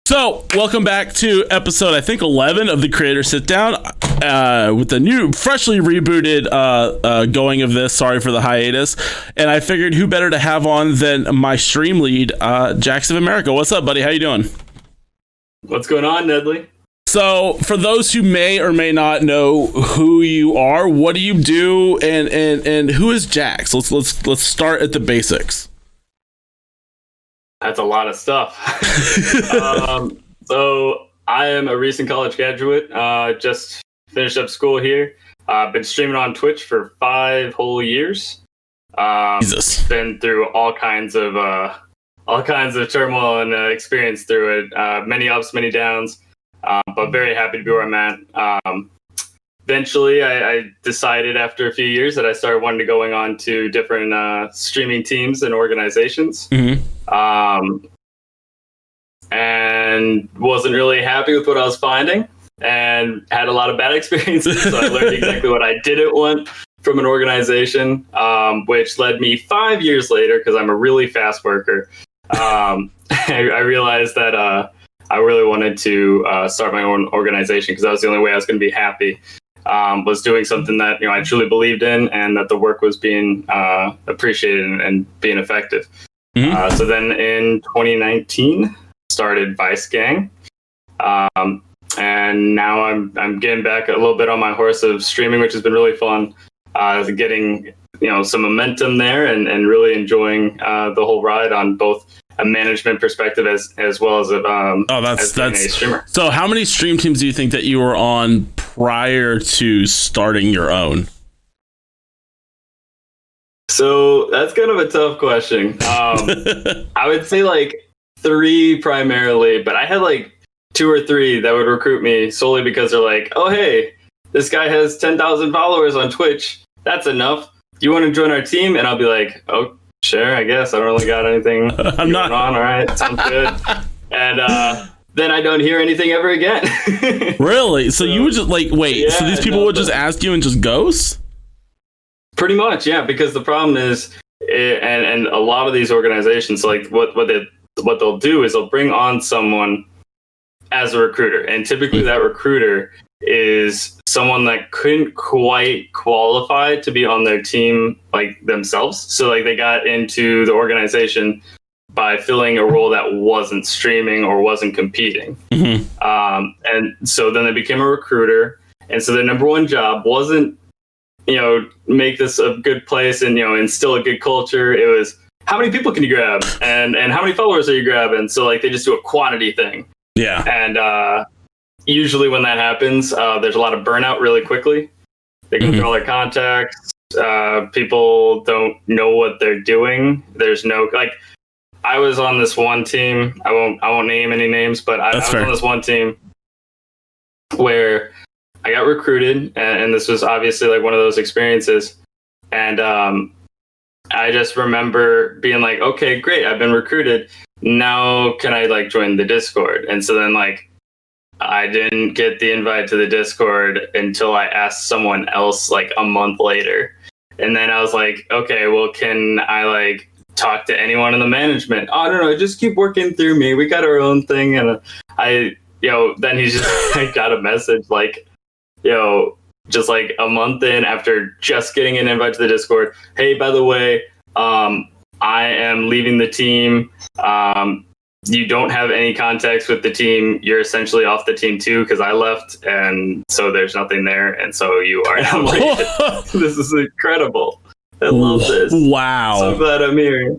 So, welcome back to episode, I think, 11 of the Creator Sit Down with the new, freshly rebooted going of this. Sorry for the hiatus. And I figured who better to have on than my stream lead, JaxofAmerica. What's up, buddy? How you doing? What's going on, Nedley? So, for those who may or may not know who you are, what do you do, and who is Jax? Let's start at the basics. That's a lot of stuff. So I am a recent college graduate. Just finished up school here. Been streaming on Twitch for 5 whole years. Jesus. Been through all kinds of turmoil and experience through it. Many ups, many downs. But very happy to be where I'm at. Eventually, I decided after a few years that I started wanting to going on to different streaming teams and organizations. Mm-hmm. And wasn't really happy with what I was finding and had a lot of bad experiences. So I learned exactly what I didn't want from an organization, which led me 5 years later, because I'm a really fast worker. I realized that I really wanted to start my own organization, because that was the only way I was going to be happy. Was doing something that I truly believed in, and that the work was being appreciated and being effective. Mm-hmm. So then in 2019, started ViceGang, and now I'm getting back a little bit on my horse of streaming, which has been really fun. Getting some momentum there, and really enjoying the whole ride on both a management perspective as well as a streamer. So how many stream teams do you think that you were on prior to starting your own? So that's kind of a tough question. I would say like 3 primarily, but I had like 2 or 3 that would recruit me solely because they're like, oh, hey, this guy has 10,000 followers on Twitch. That's enough. Do you want to join our team? And I'll be like, oh, sure, I guess. I don't really got anything going on. All right, sounds good. And then I don't hear anything ever again. Really? So you would just wait, so these people would just ask you and just ghost? Pretty much, yeah, because the problem is, and a lot of these organizations, like what they'll do is they'll bring on someone as a recruiter, and typically that recruiter is someone that couldn't quite qualify to be on their team like themselves. So like they got into the organization by filling a role that wasn't streaming or wasn't competing. Mm-hmm. And so then they became a recruiter, and so their number one job wasn't make this a good place and instill a good culture. It was, how many people can you grab, and how many followers are you grabbing? So like they just do a quantity thing. Yeah. And usually when that happens, there's a lot of burnout really quickly. They go through all their contacts. People don't know what they're doing. There's no, like, I was on this one team. I won't name any names, but I was on this one team where I got recruited, and this was obviously like one of those experiences. And I just remember being like, okay, great, I've been recruited. Now can I like join the Discord? And so then like I didn't get the invite to the Discord until I asked someone else like a month later. And then I was like, okay, well, can I like talk to anyone in the management? Oh, no, just keep working through me. We got our own thing. And then he just like, got a message like, just like a month in after just getting an invite to the Discord. Hey, by the way, I am leaving the team. You don't have any contacts with the team. You're essentially off the team too, because I left, and so there's nothing there, and so you are now leaving. This is incredible. I love this. Wow. So glad I'm here.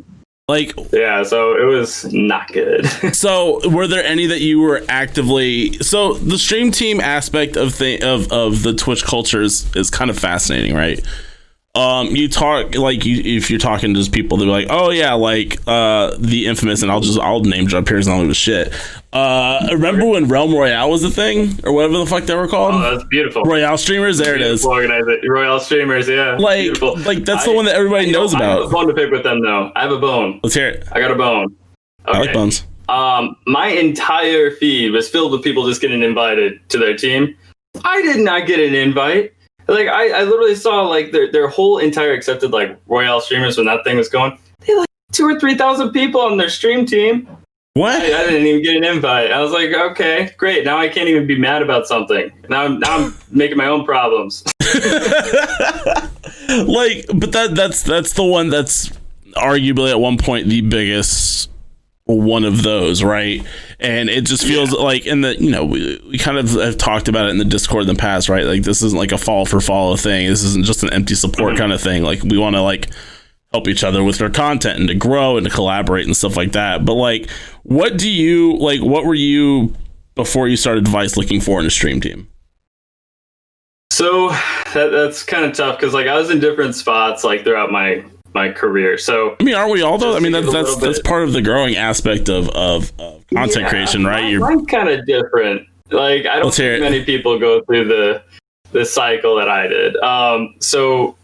Like, yeah, so it was not good. So were there any that you were actively, so the stream team aspect of the Twitch culture is kind of fascinating, right? You talk like if you're talking to just people, they're like, oh yeah, like the infamous, and I'll name drop here, and I'll give a shit. Remember when Realm Royale was a thing, or whatever the fuck they were called? Oh, that's beautiful. Royale streamers, there it is. Royale streamers, yeah. Like that's the one that everybody knows about. I have a bone to pick with them, though. I have a bone. Let's hear it. I got a bone. Okay. I like bones. My entire feed was filled with people just getting invited to their team. I did not get an invite. Like I literally saw like their whole entire accepted like Royale streamers when that thing was going. They had like 2,000 or 3,000 people on their stream team. What? I didn't even get an invite. I was like, okay, great. Now I can't even be mad about something. Now I'm making my own problems. Like, but that's the one that's arguably at one point the biggest one of those, right? And it just feels like in the, you know, we kind of have talked about it in the Discord in the past, right? Like, this isn't like a follow for follow thing. This isn't just an empty support kind of thing. Like, we want to like help each other with our content and to grow and to collaborate and stuff like that. But like, what were you before you started Vice looking for in a stream team? So that's kind of tough because like I was in different spots like throughout my career. So I mean, aren't we all though? I mean, that's part of the growing aspect of content creation, right? Mine's kind of different. Like, I don't think many people go through the cycle that I did. So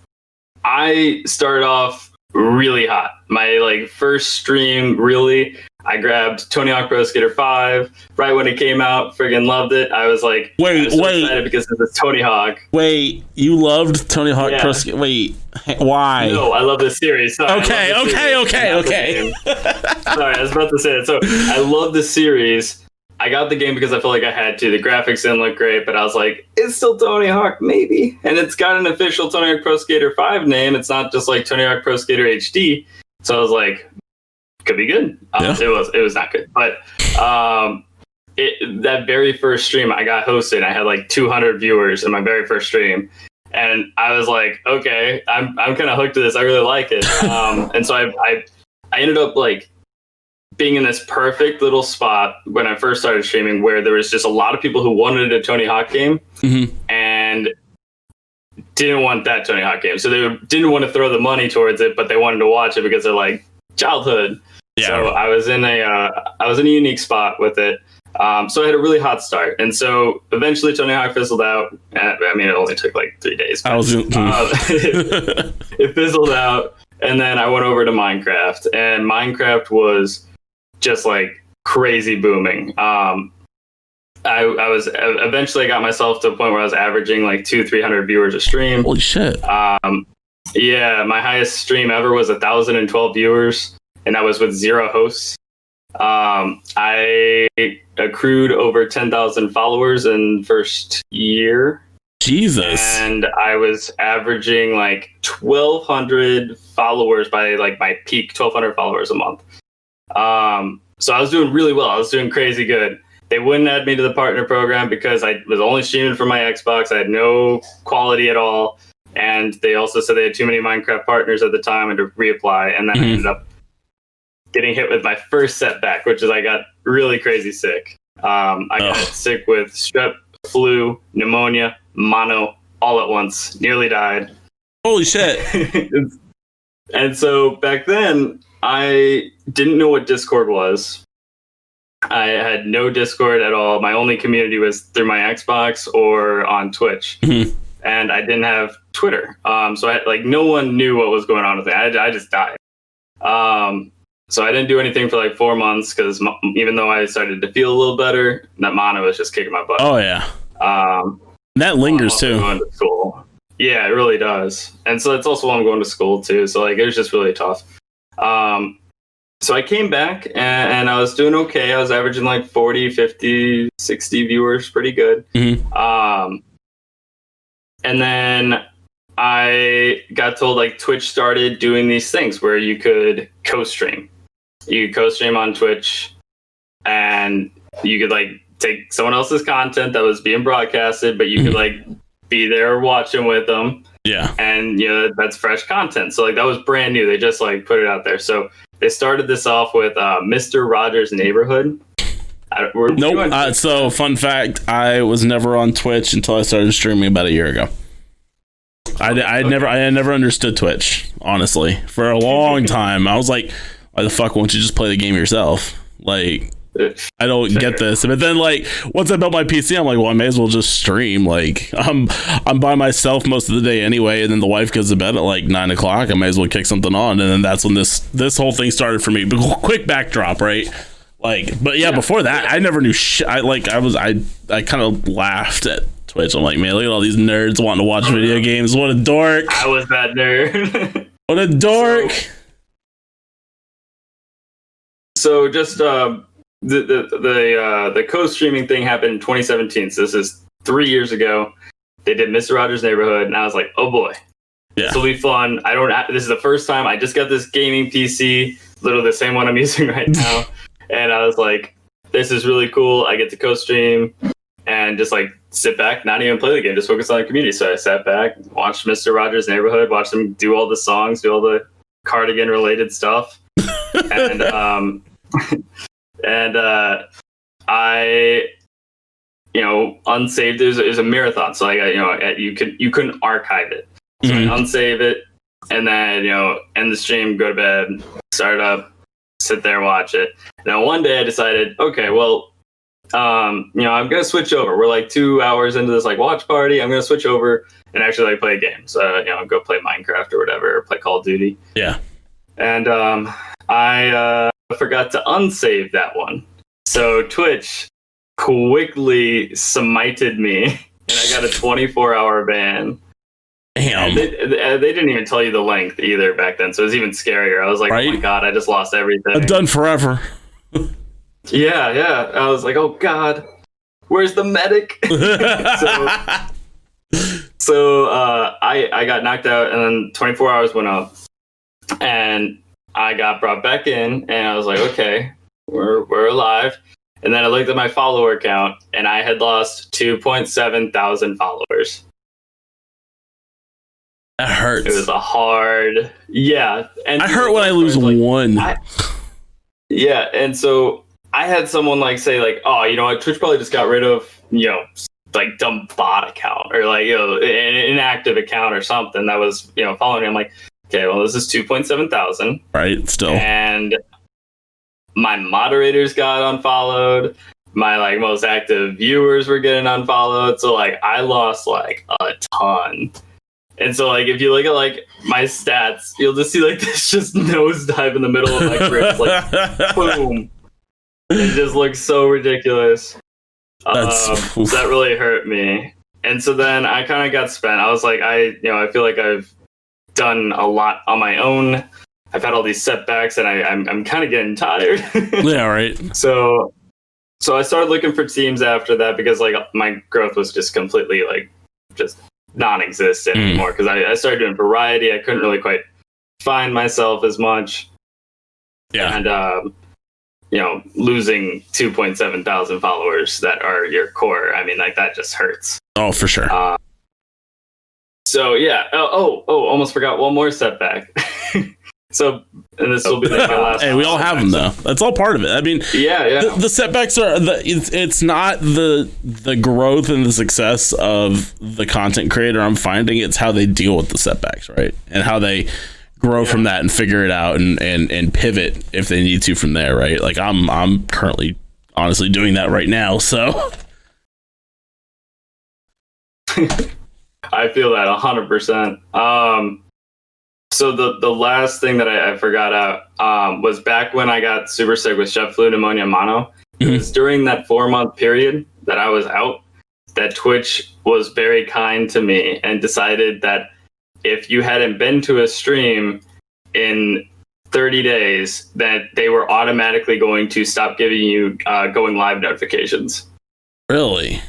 I started off really hot. My like first stream, really, I grabbed Tony Hawk Pro Skater 5 right when it came out. Friggin' loved it. I was like, wait, excited because it was Tony Hawk. Wait, you loved Tony Hawk Pro Skater? Wait, why? No, I love this series. Sorry, okay. Sorry, I was about to say it. So I love the series. I got the game because I felt like I had to. The graphics didn't look great, but I was like, it's still Tony Hawk, maybe. And it's got an official Tony Hawk Pro Skater 5 name. It's not just like Tony Hawk Pro Skater HD. So I was like, could be good. It was not good. But that very first stream I got hosted, I had like 200 viewers in my very first stream. And I was like, okay, I'm kind of hooked to this. I really like it. And so I ended up like being in this perfect little spot when I first started streaming where there was just a lot of people who wanted a Tony Hawk game and didn't want that Tony Hawk game. So they didn't want to throw the money towards it, but they wanted to watch it because they're like childhood. Yeah. So I was in a unique spot with it. So I had a really hot start. And so eventually Tony Hawk fizzled out. I mean, it only took like 3 days. But, it fizzled out. And then I went over to Minecraft, and Minecraft was just like crazy booming. I was eventually got myself to a point where I was averaging like 200-300 viewers a stream. Holy shit. Yeah, my highest stream ever was 1,012 viewers, and that was with 0 hosts. I accrued over 10,000 followers in first year. Jesus. And I was averaging like 1,200 followers by like my peak, 1,200 followers a month. So I was doing really well. I was doing crazy good. They wouldn't add me to the partner program because I was only streaming from my Xbox. I had no quality at all. And they also said they had too many Minecraft partners at the time and to reapply. And then I ended up getting hit with my first setback, which is I got really crazy sick. I got sick with strep, flu, pneumonia, mono, all at once. Nearly died. Holy shit. And so back then, I didn't know what Discord was. I had no Discord at all. My only community was through my Xbox or on Twitch. And I didn't have Twitter. So no one knew what was going on with me. I just died. So I didn't do anything for like 4 months because even though I started to feel a little better, that mono was just kicking my butt. Oh, yeah. That lingers too. Going to school. Yeah, it really does. And so that's also why I'm going to school too. So like it was just really tough. So I came back and I was doing okay. I was averaging like 40, 50, 60 viewers, pretty good. And then I got told like Twitch started doing these things where you could co-stream. You could co-stream on Twitch and you could like take someone else's content that was being broadcasted, but you could like be there watching with them. Yeah. And that's fresh content. So like that was brand new. They just like put it out there. So they started this off with Mr. Rogers' Neighborhood. Nope. So fun fact, I was never on Twitch until I started streaming about a year ago. I had never understood Twitch, honestly. For a long time. I was like, why the fuck won't you just play the game yourself? Like, I don't get this. But then like once I built my PC, I'm like, well, I may as well just stream. Like I'm by myself most of the day anyway, and then the wife goes to bed at like 9 o'clock. I may as well kick something on. And then that's when this whole thing started for me. But quick backdrop, right? Like, but yeah, before that, I never knew shit. I kind of laughed at Twitch. I'm like, man, look at all these nerds wanting to watch video games. What a dork. I was that nerd. What a dork. So just the co-streaming thing happened in 2017. So this is 3 years ago. They did Mr. Rogers' Neighborhood, and I was like, oh boy, this will be fun. This is the first time I just got this gaming PC, literally the same one I'm using right now, and I was like, this is really cool. I get to co-stream and just like sit back, not even play the game, just focus on the community. So I sat back, watched Mr. Rogers' Neighborhood, watched them do all the songs, do all the cardigan related stuff, and I unsaved. There's a marathon, so like you couldn't archive it. So I unsave it, and then end the stream, go to bed, start up, sit there, watch it. Now one day I decided, okay, well, I'm gonna switch over. We're like 2 hours into this like watch party. I'm gonna switch over and actually like play a game. So go play Minecraft or whatever, or play Call of Duty. Yeah. And I forgot to unsave that one. So Twitch quickly smited me, and I got a 24-hour ban. Damn. They didn't even tell you the length either back then, so it was even scarier. I was like, right? Oh my god, I just lost everything. I'm done forever. Yeah. I was like, oh god, where's the medic? so I got knocked out, and then 24 hours went up, and I got brought back in, and I was like, okay, we're alive. And then I looked at my follower count, and I had lost 2.7 thousand followers. That hurts. It was a hard, yeah. And I hurt when I lose one. Yeah, and so I had someone like say like, oh, you know what, Twitch probably just got rid of like dumb bot account or like an inactive account or something that was following me. I'm like, okay, well, this is 2.7 thousand, right? Still, and my moderators got unfollowed. My like most active viewers were getting unfollowed. So like I lost like a ton. And so like if you look at like my stats, you'll just see like this just nosedive in the middle of my grips, like boom. It just looks so ridiculous. That really hurt me. And so then I kind of got spent. I was like, I feel like I've done a lot on my own. I've had all these setbacks, and I'm kind of getting tired. Yeah, right. So I started looking for teams after that because like my growth was just completely like just non-existent anymore. Because I started doing variety. I couldn't really quite find myself as much. Yeah, and losing 2.7 thousand followers that are your core. I mean, like that just hurts. Oh, for sure. So yeah. Almost forgot one more setback. So, and this will be like my last. Hey, we all have them though. That's all part of it. I mean, yeah. The setbacks are it's not the growth and the success of the content creator. I'm finding it's how they deal with the setbacks, right, and how they grow from that and figure it out and pivot if they need to from there, right? Like I'm currently honestly doing that right now. So I feel that 100%. So the last thing that I forgot out was back when I got super sick with strep flu, pneumonia, mono. It was during that 4-month period that I was out that Twitch was very kind to me and decided that if you hadn't been to a stream in 30 days, that they were automatically going to stop giving you going live notifications. Really?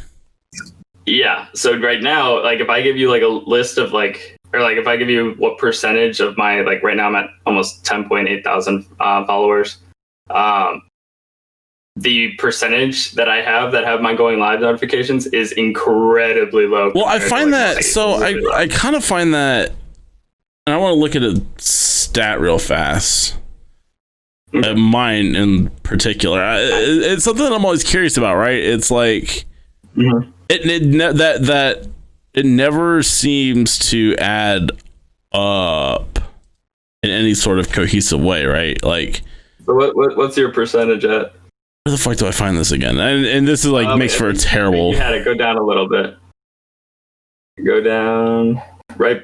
Yeah. So right now, like if I give you like a list of like, or like if I give you what percentage of my, like right now I'm at almost 10.8 thousand followers. The percentage that I have that have my going live notifications is incredibly low. Well, I find that, so I kind of find that, and I want to look at a stat real fast. Mine in particular. It's something that I'm always curious about, right? It's like, it never seems to add up in any sort of cohesive way, right? Like, so what's your percentage at? Where the fuck do I find this again? And this is like makes for a terrible. You had it go down a little bit. Go down right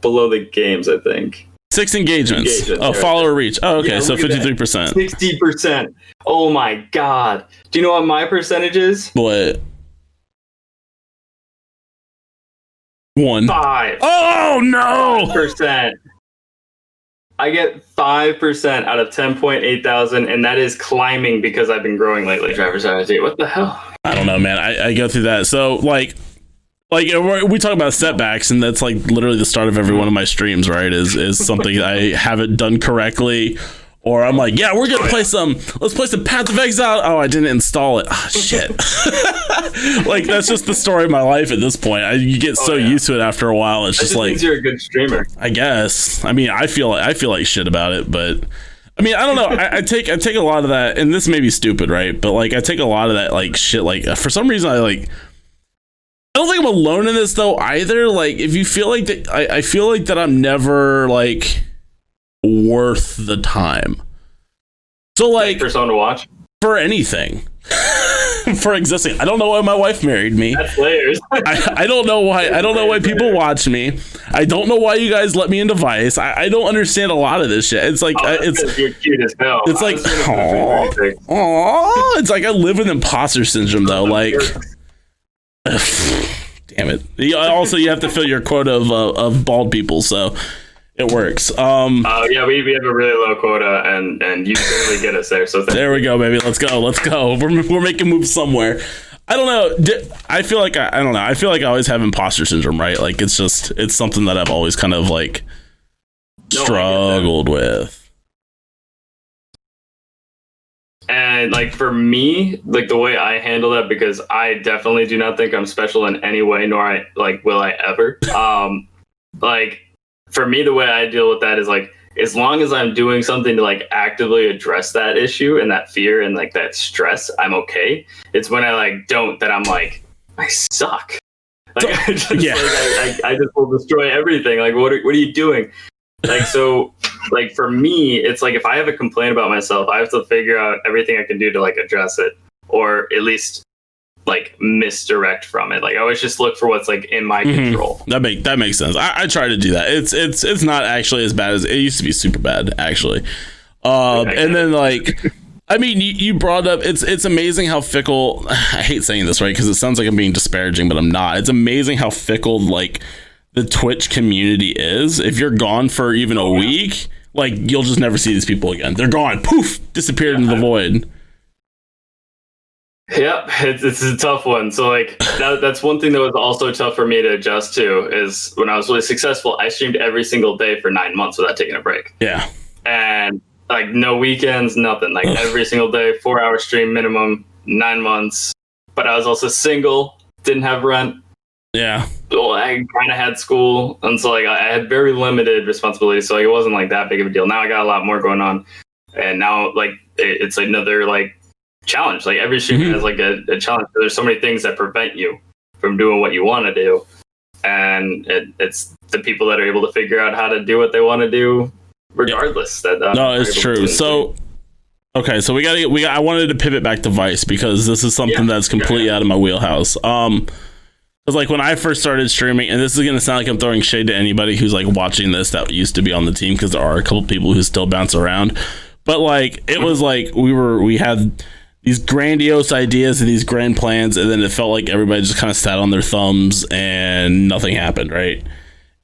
below the games, I think. 6 engagements. Oh, follower reach. Oh, okay. Yeah, so 53%. 60%. Oh my god. Do you know what my percentage is? What? 1. 5. Oh no! 5%. I get 5% out of 10.8 thousand, and that is climbing because I've been growing lately. Driver's ID. What the hell? I don't know, man. I go through that. So like we talk about setbacks, and that's like literally the start of every one of my streams, right? Is something I haven't done correctly, or I'm like, yeah, we're gonna let's play some Path of Exile. Oh, I didn't install it. Oh, shit. Like that's just the story of my life at this point. You get so used to it after a while. It's just like means you're a good streamer. I guess. I mean, I feel like shit about it, but I mean, I don't know. I take a lot of that, and this may be stupid, right? But like, I take a lot of that like shit. Like for some reason, I don't think I'm alone in this though either. Like, if you feel like that, I feel like that I'm never like worth the time. So like for someone to watch, for anything, for existing. I don't know why my wife married me. That's layers. I don't know why. I don't know why people watch me. I don't know why you guys let me into Vice. I don't understand a lot of this shit. It's like you're cute as hell. It's like oh, it's like I live with imposter syndrome though. Like. Damn it. Also, you have to fill your quota of bald people, so it works. Yeah, we have a really low quota, and you barely get us there. So there we go, baby. Let's go. We're making moves somewhere. I don't know. I feel like I don't know. I feel like I always have imposter syndrome, right? Like it's something that I've always kind of like struggled with. And like for me, like the way I handle that, because I definitely do not think I'm special in any way, nor will I ever. Like for me, the way I deal with that is like, as long as I'm doing something to like actively address that issue and that fear and like that stress, I'm okay. It's when I like don't that I'm like, I suck. Like I just will destroy everything. Like what are you doing? Like so. Like for me, it's like if I have a complaint about myself, I have to figure out everything I can do to like address it, or at least like misdirect from it. Like I always just look for what's like in my control. That makes sense. I try to do that. It's not actually as bad as it used to be. Super bad actually. And then like, I mean, you brought up it's amazing how fickle. I hate saying this, right? Because it sounds like I'm being disparaging, but I'm not. It's amazing how fickle like the Twitch community is. If you're gone for even a week, like you'll just never see these people again. They're gone. Poof, disappeared into the void. Yep, it's a tough one. So like that's one thing that was also tough for me to adjust to is when I was really successful, I streamed every single day for 9 months without taking a break. Yeah. And like no weekends, nothing. Like every single day, 4-hour stream minimum, 9 months. But I was also single, didn't have rent. Yeah. Well, I kind of had school, and so like I had very limited responsibilities, so like, it wasn't like that big of a deal. Now I got a lot more going on, and now like it's another like challenge. Like every stream has like a challenge. There's so many things that prevent you from doing what you want to do, and it's the people that are able to figure out how to do what they want to do, regardless. That no, it's true. So. Okay, so I wanted to pivot back to Vice because this is something that's completely out of my wheelhouse. Because like when I first started streaming, and this is gonna sound like I'm throwing shade to anybody who's like watching this that used to be on the team, because there are a couple people who still bounce around, but like it was like we had these grandiose ideas and these grand plans, and then it felt like everybody just kind of sat on their thumbs and nothing happened, right?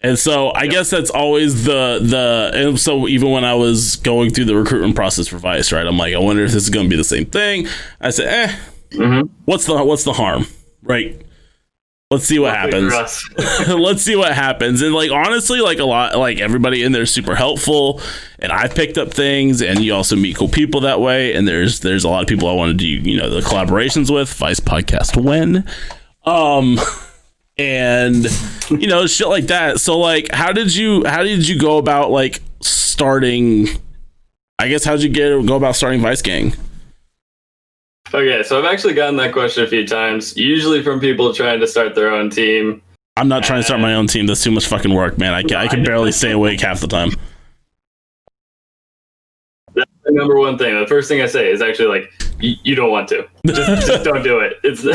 And so I guess that's always and so even when I was going through the recruitment process for Vice, right, I'm like, I wonder if this is gonna be the same thing. I said, what's the harm, right? Let's see what happens. Let's see what happens. And like honestly, like a lot, like everybody in there is super helpful, and I picked up things, and you also meet cool people that way. And there's a lot of people I want to do, the collaborations with. Vice Podcast when, and shit like that. So like, how did you go about like starting? I guess how'd you go about starting ViceGang? Okay, so I've actually gotten that question a few times, usually from people trying to start their own team. I'm not trying to start my own team. That's too much fucking work, man. I can barely stay awake half the time. That's the number one thing. The first thing I say is actually like, you don't want to. Just don't do it. It's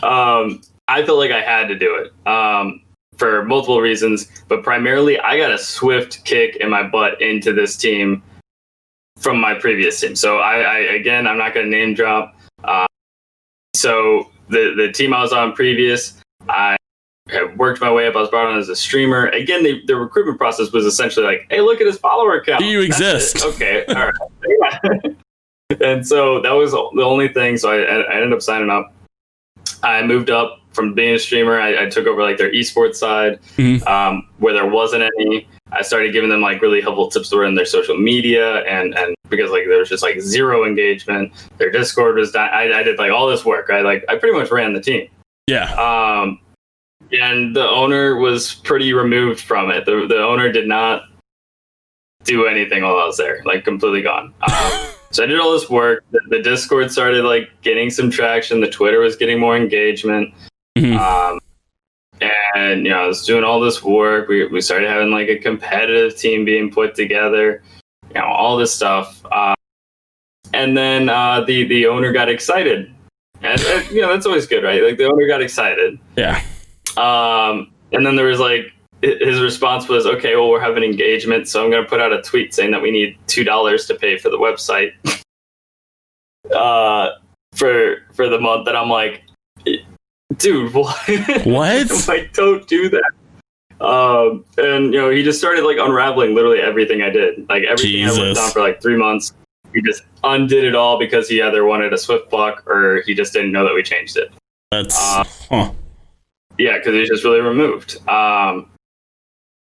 I felt like I had to do it for multiple reasons, but primarily I got a swift kick in my butt into this team from my previous team. So I'm not going to name drop. So the team I was on previous, I had worked my way up. I was brought on as a streamer. Again, the recruitment process was essentially like, hey, look at his follower count. Do you exist? Okay, all right. And so that was the only thing. So I ended up signing up. I moved up from being a streamer. I took over like their esports side, where there wasn't any. I started giving them like really helpful tips to run their social media, and because like there was just like zero engagement. Their Discord was down. I did like all this work. I pretty much ran the team. Yeah. And the owner was pretty removed from it. The owner did not do anything while I was there, like completely gone. So I did all this work. The Discord started like getting some traction. The Twitter was getting more engagement. And I was doing all this work. We started having like a competitive team being put together. All this stuff. And then the owner got excited, and that's always good, right? Like the owner got excited. Yeah. And then there was like his response was, okay, well, we're having engagement, so I'm going to put out a tweet saying that we need $2 to pay for the website for the month. And I'm like, dude, what? What? Like, don't do that. And he just started like unraveling literally everything I did. Like everything I worked on for like 3 months, he just undid it all because he either wanted a swift block or he just didn't know that we changed it. That's yeah, because he's just really removed.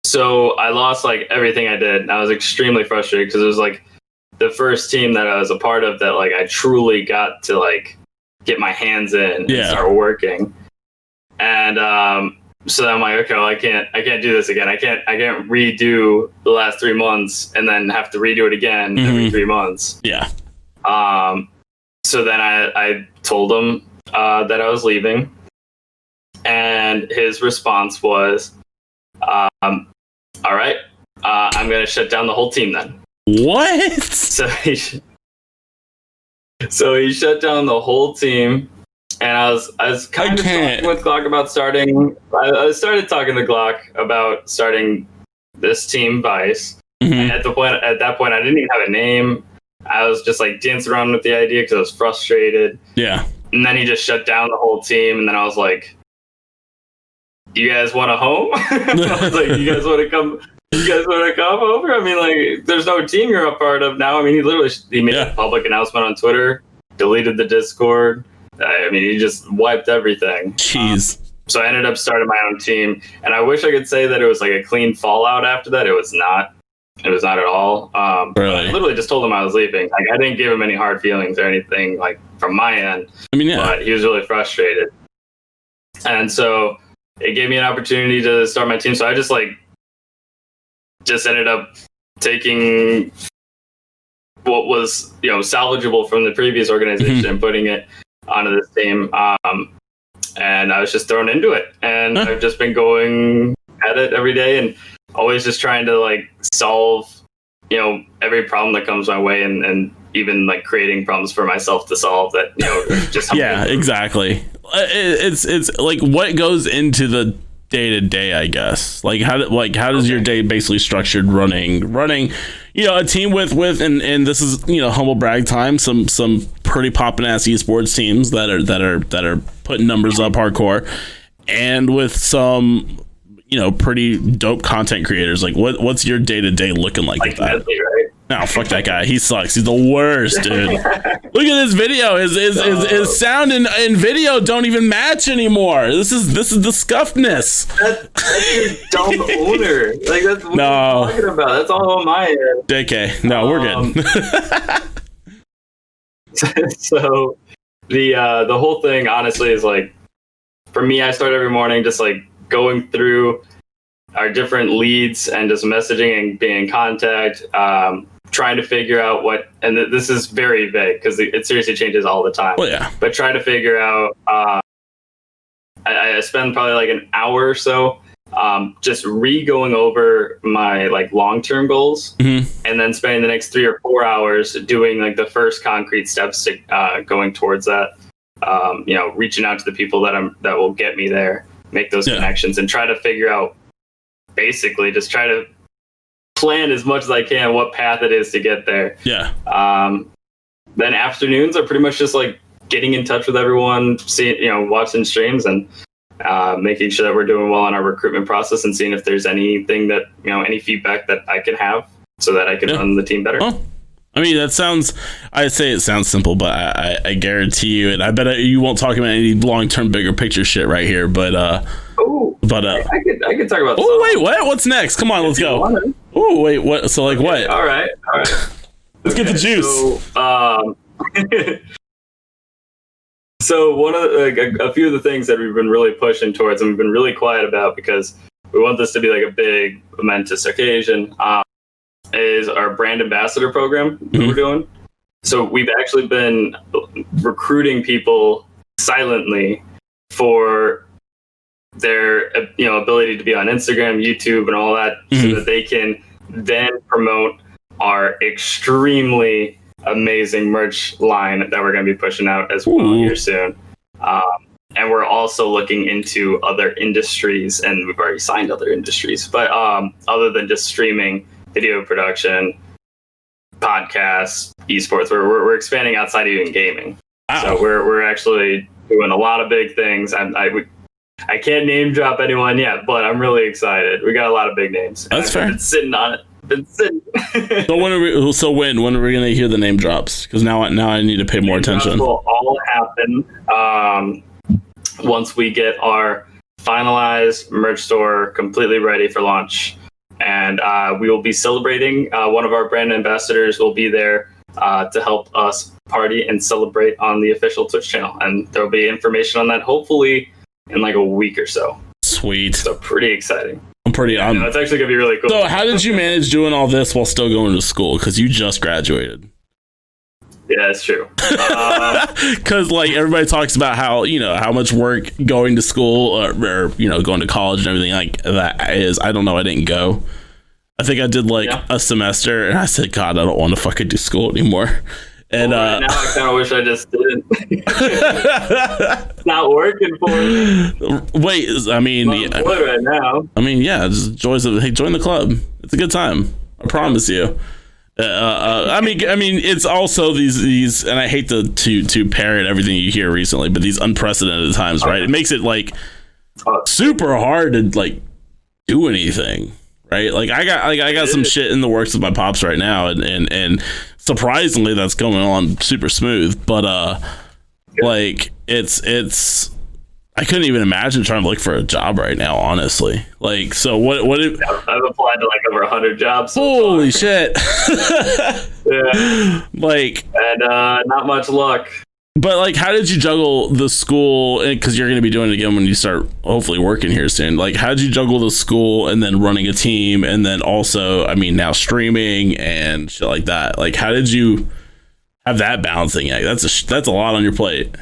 So I lost like everything I did, and I was extremely frustrated because it was like the first team that I was a part of that like I truly got to like get my hands in and start working. And so I'm like, okay, well, I can't do this again. I can't redo the last 3 months and then have to redo it again every 3 months. Yeah. So then I told him that I was leaving, and his response was, all right, I'm going to shut down the whole team then. What? So he shut down the whole team, and I was kind of talking with Glock about starting. I started talking to Glock about starting this team, Vice. And at that point, I didn't even have a name. I was just like dancing around with the idea because I was frustrated. Yeah. And then he just shut down the whole team, and then I was like, "You guys want a home?" I was like, "You guys want to come? You guys want to come over?" I mean, like, there's no team you're a part of now. I mean, he made a public announcement on Twitter, deleted the Discord. I mean, he just wiped everything. Jeez. So I ended up starting my own team, and I wish I could say that it was like a clean fallout after that. It was not. It was not at all. Really? I literally just told him I was leaving. Like, I didn't give him any hard feelings or anything, like, from my end. I mean, yeah. But he was really frustrated. And so it gave me an opportunity to start my team. So I just ended up taking what was, salvageable from the previous organization and putting it onto this team. And I was just thrown into it. And I've just been going at it every day and always just trying to solve, every problem that comes my way, and even creating problems for myself to solve that, just yeah, exactly. It's like what goes into the day to day, I guess. How does your day basically structured running, a team with and this is, humble brag time, some pretty poppin' ass esports teams that are putting numbers up hardcore, and with some pretty dope content creators. What's your day to day looking like with that? Nedley, right? No, fuck that guy. He sucks. He's the worst, dude. Look at this video. His sound and video don't even match anymore. This is the scuffedness. That's your dumb owner. That's what I'm talking about. That's all on my end. JK. No, we're good. So the whole thing honestly is for me, I start every morning just going through our different leads and just messaging and being in contact, trying to figure out and this is very vague because it seriously changes all the time. Well, yeah. But trying to figure out, I spend probably an hour or so just going over my long-term goals, and then spending the next 3 or 4 hours doing the first concrete steps to going towards that. Reaching out to the people that will get me there, make those connections, and try to figure out, basically just try to plan as much as I can what path it is to get there. Yeah. Then afternoons are pretty much just getting in touch with everyone, seeing, watching streams, and making sure that we're doing well on our recruitment process and seeing if there's anything that, any feedback that I can have so that I can run the team better. Well, I mean, I'd say it sounds simple, but I guarantee you, and I bet you won't talk about any long-term bigger picture shit right here, but I could talk about. Oh, wait, what? What's next? Come on, let's go. Oh, wait, what? So, like, what? All right. Let's get the juice. So one of a few of the things that we've been really pushing towards and we've been really quiet about because we want this to be like a big momentous occasion is our brand ambassador program that we're doing. So we've actually been recruiting people silently for their ability to be on Instagram, YouTube, and all that, so that they can then promote our extremely amazing merch line that we're going to be pushing out as well here soon. And we're also looking into other industries, and we've already signed other industries, but other than just streaming, video production, podcasts, esports, we're expanding outside of even gaming. Wow. So we're actually doing a lot of big things. I can't name drop anyone yet, but I'm really excited. We got a lot of big names. That's fair. I've been sitting on it. So when are we going to hear the name drops? Because now I need to pay more attention. Will all happen once we get our finalized merch store completely ready for launch, and we will be celebrating. One of our brand ambassadors will be there to help us party and celebrate on the official Twitch channel, and there will be information on that hopefully in like a week or so. Sweet. So pretty exciting. It's actually gonna be really cool. So how did you manage doing all this while still going to school? Because you just graduated. Yeah, that's true. Because like everybody talks about how how much work going to school or going to college and everything like that is. I don't know. I didn't go. I think I did a semester, and I said, God, I don't want to fucking do school anymore. And right now I kind of wish I just didn't. It's not working for me. Wait, I mean, right now. I mean, yeah, just join the club. It's a good time. I promise you. I mean, it's also these, and I hate to parrot everything you hear recently, but these unprecedented times, right? It makes it super hard to do anything, right? I got some shit in the works with my pops right now, and surprisingly that's going on super smooth, but it's I couldn't even imagine trying to look for a job right now, honestly. So what I've applied to over 100 jobs so holy shit. Yeah, and not much luck. But how did you juggle the school, because you're going to be doing it again when you start hopefully working here soon? How did you juggle the school and then running a team, and then also, I mean, now streaming and shit like that? How did you have that balancing act? That's a lot on your plate.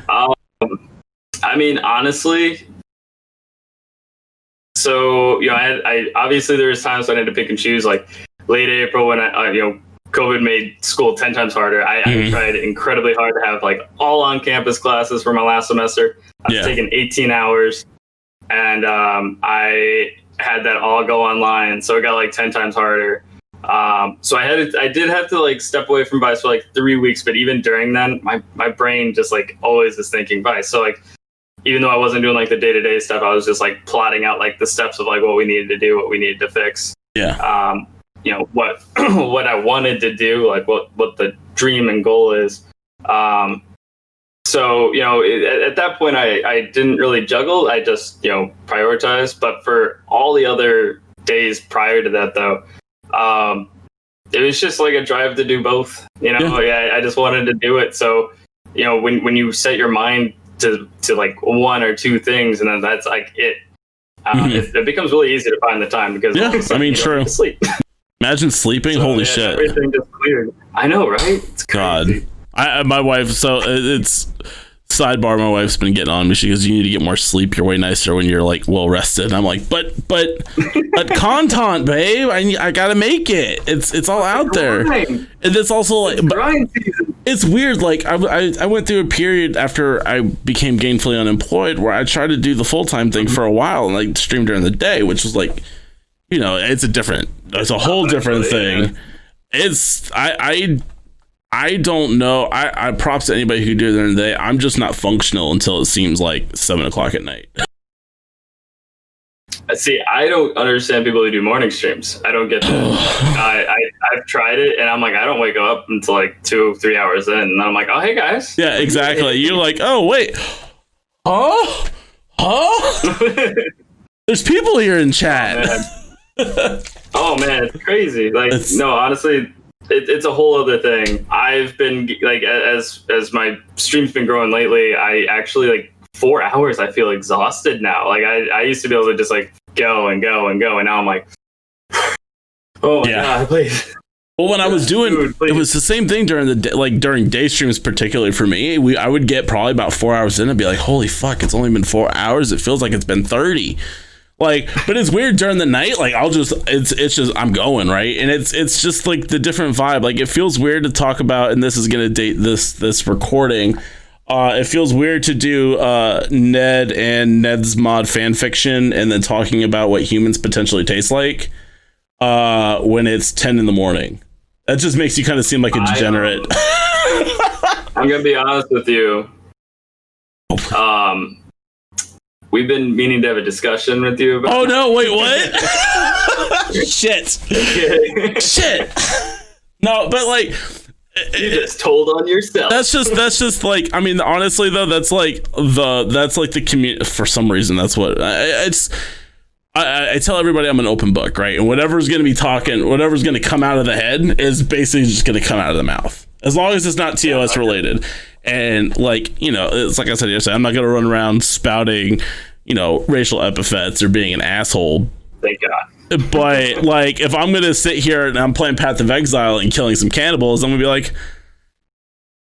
I mean, honestly, so I obviously there was times when I had to pick and choose. Late April when COVID made school 10 times harder. I tried incredibly hard to have all on campus classes for my last semester. I was taking 18 hours, and I had that all go online, so it got 10 times harder. So I did have to step away from Vice for 3 weeks, but even during then, my brain just always is thinking Vice. So even though I wasn't doing the day-to-day stuff, I was just plotting out the steps of what we needed to do, what we needed to fix. Yeah. What what I wanted to do, what the dream and goal is. So at that point I didn't really juggle. I just prioritized. But for all the other days prior to that, though, it was just a drive to do both. I just wanted to do it. So when you set your mind to one or two things, and then that's it. It becomes really easy to find the time because I mean, true. Sleep. Imagine sleeping. Holy shit! Everything just cleared. I know, right? It's crazy. God, my wife. So it's sidebar. My wife's been getting on me. She goes, "You need to get more sleep. You're way nicer when you're well rested." And I'm like, but content, babe. I gotta make it. It's all out there, and it's also it's weird. I went through a period after I became gainfully unemployed where I tried to do the full time thing for a while and stream during the day, which was it's a whole different thing. It's I don't know. I props to anybody who do it during the day. I'm just not functional until it seems 7 o'clock at night. See, I don't understand people who do morning streams. I don't get that. I've tried it, and I'm like, I don't wake up until like 2-3 hours in, and I'm like, oh, hey guys. Yeah, exactly. You're like, oh wait, huh? There's people here in chat. Oh man, it's crazy. Like, no, honestly, it's a whole other thing. I've been like, as my stream's been growing lately, I actually like 4 hours. I feel exhausted now. Like I used to be able to just like go and go and go, and now I'm like, oh my god, please. Well, when I was doing, it was the same thing during the day, like during day streams, particularly for me. I would get probably about 4 hours in and be like, holy fuck, it's only been 4 hours. It feels like it's been 30. Like, but it's weird during the night. Like, it's just, I'm going, right? And it's just like the different vibe. Like, it feels weird to talk about, and this is going to date this recording. It feels weird to do Ned and Ned's mod fan fiction and then talking about what humans potentially taste like when it's 10 in the morning. That just makes you kind of seem like a degenerate. I'm going to be honest with you. We've been meaning to have a discussion with you about. Oh no! Wait, what? Shit! Shit! No, but like, you just told on yourself. That's just like, I mean, honestly though, that's like the community. For some reason, that's what it's. I tell everybody I'm an open book, right? And whatever's going to be talking, whatever's going to come out of the head is basically just going to come out of the mouth, as long as it's not TOS related. And like, you know, it's like I said yesterday, I'm not going to run around spouting, you know, racial epithets or being an asshole. Thank God. But like, if I'm going to sit here and I'm playing Path of Exile and killing some cannibals, I'm going to be like,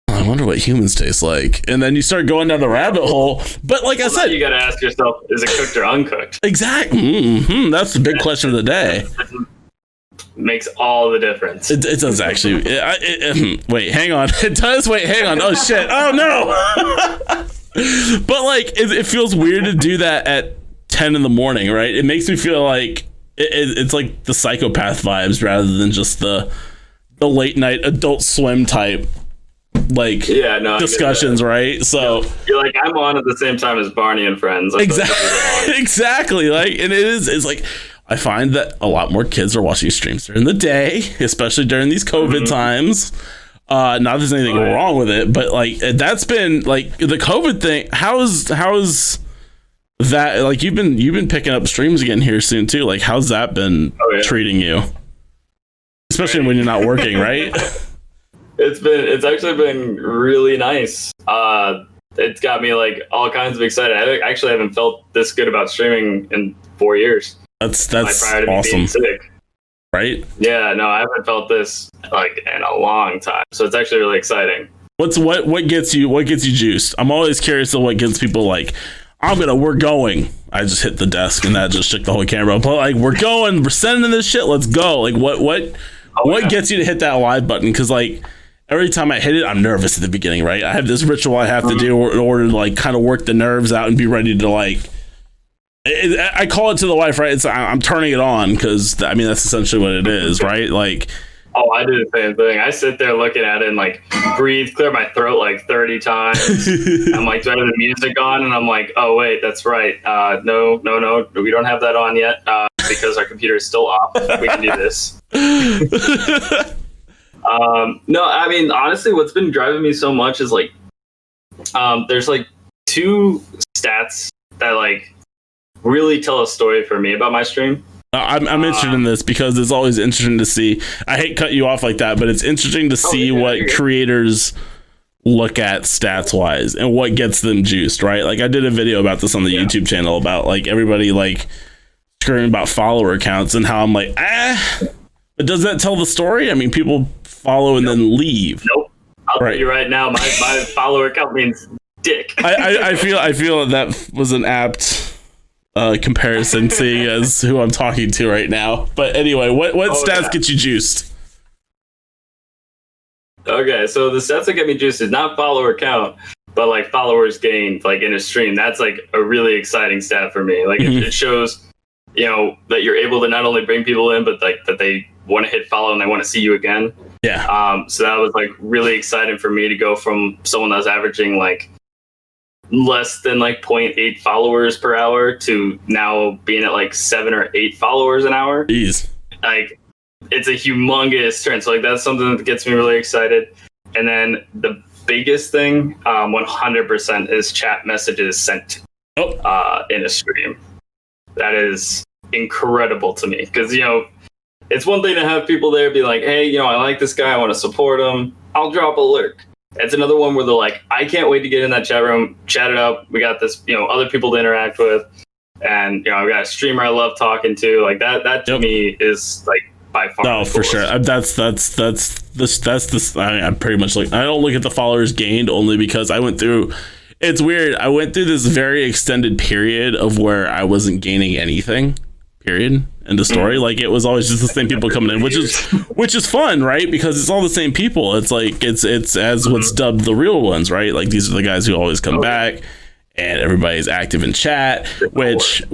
I wonder what humans taste like. And then you start going down the rabbit hole. But like I said, you got to ask yourself, is it cooked or uncooked? Exactly. Mm-hmm. That's the big question of the day. Makes all the difference. It does actually. Wait, hang on. It does. Wait, hang on. Oh shit. Oh no. But like, it feels weird to do that at 10 in the morning, right? It makes me feel like it's like the psychopath vibes rather than just the late night Adult Swim type like discussions, right? So you're like, I'm on at the same time as Barney and Friends. Exactly. Like, and it's like, I find that a lot more kids are watching streams during the day, especially during these COVID times. Not that there's anything wrong with it, but like, that's been like the COVID thing. How's that? Like, you've been picking up streams again here soon too. Like, how's that been treating you? Especially when you're not working, right? It's actually been really nice. It's got me like all kinds of excited. I actually haven't felt this good about streaming in 4 years. That's awesome. Right? Yeah, no, I haven't felt this like in a long time. So it's actually really exciting. What gets you juiced? I'm always curious of what gets people like, we're going. I just hit the desk and that just shook the whole camera. But like, we're going, we're sending this shit, let's go. Like what gets you to hit that live button? Because like, every time I hit it, I'm nervous at the beginning, right? I have this ritual I have to do in order to like kind of work the nerves out and be ready to like. I call it to the wife, right? I'm turning it on because I mean that's essentially what it is, right? Like, oh, I do the same thing. I sit there looking at it and like breathe, clear my throat like 30 times. I'm like, do I have the music on? And I'm like, oh wait, that's right. No, we don't have that on yet because our computer is still off. We can do this. No, I mean, honestly, what's been driving me so much is like, there's like 2 stats that like really tell a story for me about my stream. I'm interested in this because it's always interesting to see. I hate cut you off like that, but it's interesting to see what creators look at stats wise and what gets them juiced, right? Like I did a video about this on the YouTube channel about like everybody like screaming about follower counts and how I'm like, but does that tell the story? I mean, people follow and then leave. Nope. I'll tell you right now, my follower count means dick. I feel that was an apt comparison, seeing as who I'm talking to right now. But anyway, what stats get you juiced? Okay, so the stats that get me juiced is not follower count, but like followers gained like in a stream. That's like a really exciting stat for me. Like it shows, you know, that you're able to not only bring people in, but like that they want to hit follow and they want to see you again. Yeah. So that was like really exciting for me to go from someone that was averaging like less than like 0.8 followers per hour to now being at like 7 or 8 followers an hour. Jeez. Like, it's a humongous trend. So like that's something that gets me really excited. And then the biggest thing, 100% is chat messages sent in a stream. That is incredible to me because, you know, it's one thing to have people there be like, hey, you know, I like this guy, I want to support him, I'll drop a lurk. It's another one where they're like, I can't wait to get in that chat room, chat it up, we got this, you know, other people to interact with, and, you know, I've got a streamer I love talking to. Like that to me is like by far. No, for sure. That's this. I'm pretty much like, I don't look at the followers gained only because I went through. It's weird. I went through this very extended period of where I wasn't gaining anything. Period. In the story, like it was always just the same people coming in, which is fun, right? Because it's all the same people. It's like it's as what's dubbed the real ones, right? Like these are the guys who always come back. And everybody's active in chat, which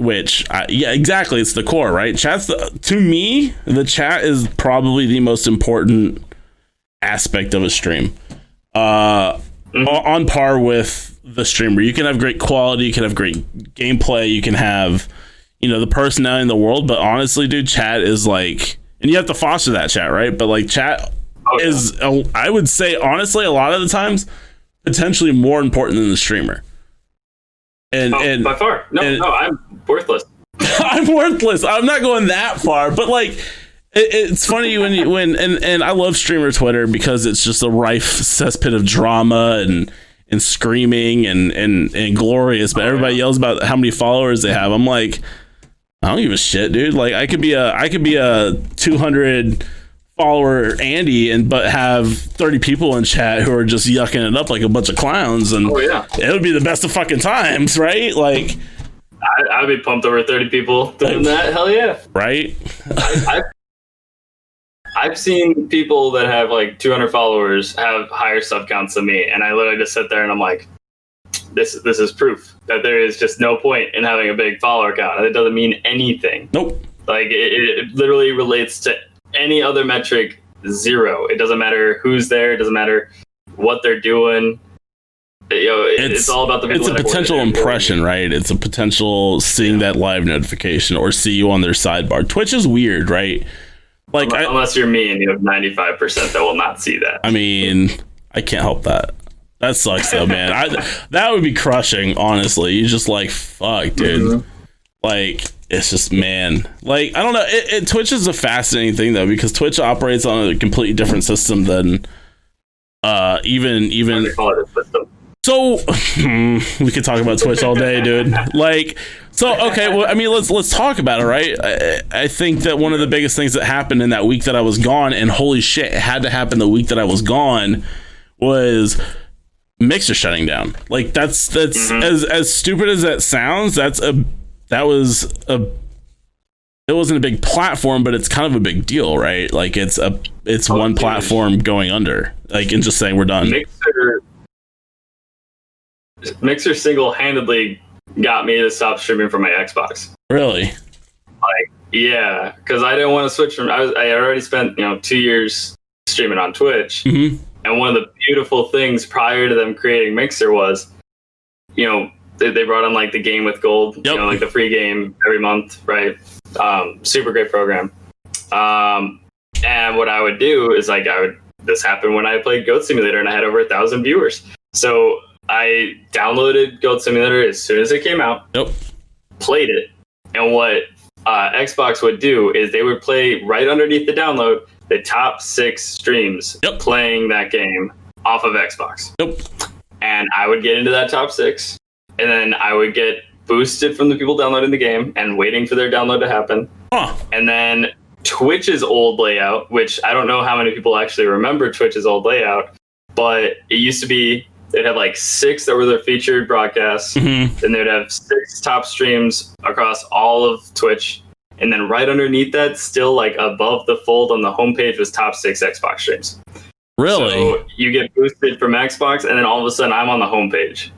yeah, exactly. It's the core, right? To me, the chat is probably the most important aspect of a stream. On par with the streamer. You can have great quality, you can have great gameplay, you can have, you know, the personality in the world. But honestly, dude, chat is like, and you have to foster that chat, right? But like chat is, I would say, honestly, a lot of the times, potentially more important than the streamer. And by far, no, I'm worthless. I'm worthless. I'm not going that far, but like, it's funny when I love streamer Twitter because it's just a rife cesspit of drama and screaming and glorious. But everybody yells about how many followers they have. I'm like, I don't give a shit, dude. Like, I could be a 200 follower Andy but have 30 people in chat who are just yucking it up like a bunch of clowns, and it would be the best of fucking times, right? Like, I'd be pumped over 30 people doing that. Hell yeah, right? I've seen people that have like 200 followers have higher sub counts than me, and I literally just sit there and I'm like, this is proof that there is just no point in having a big follower count. It doesn't mean anything. Nope. Like it literally relates to any other metric, zero. It doesn't matter who's there. It doesn't matter what they're doing. You know, it's all about the people. It's a potential impression, right? It's a potential seeing that live notification or see you on their sidebar. Twitch is weird, right? Like, unless you're me and you have 95% that will not see that. I mean, I can't help that. That sucks though, man. That would be crushing, honestly. You just like, fuck, dude. Mm-hmm. Like, it's just, man, like, I don't know. Twitch is a fascinating thing though, because Twitch operates on a completely different system than even. Call it a system. So we could talk about Twitch all day, dude. Like, so okay, well, I mean, let's talk about it, right? I think that one of the biggest things that happened in that week that I was gone, and holy shit, it had to happen the week that I was gone, was Mixer shutting down. Like, that's mm-hmm. as stupid as that sounds. It wasn't a big platform, but it's kind of a big deal, right? Like, it's one platform going under, like, and just saying we're done. Mixer single-handedly got me to stop streaming from my Xbox. Really? Like, yeah, because I didn't want to switch from. I already spent 2 years streaming on Twitch, mm-hmm. and one of the beautiful things prior to them creating Mixer was, they brought on like the game with gold, yep. Like the free game every month, right? Super great program. And what I would do is this happened when I played Goat Simulator and I had over 1,000 viewers. So I downloaded Goat Simulator as soon as it came out, yep. Played it, and what Xbox would do is they would play right underneath the download the top 6 streams, yep. playing that game off of Xbox. Yep. And I would get into that top 6, and then I would get boosted from the people downloading the game and waiting for their download to happen. Huh. And then Twitch's old layout, which I don't know how many people actually remember Twitch's old layout, but it used to be they'd have like 6 that were their featured broadcasts. Mm-hmm. Then they'd have 6 top streams across all of Twitch. And then right underneath that, still like above the fold on the homepage, was top 6 Xbox streams. Really? So you get boosted from Xbox, and then all of a sudden I'm on the homepage.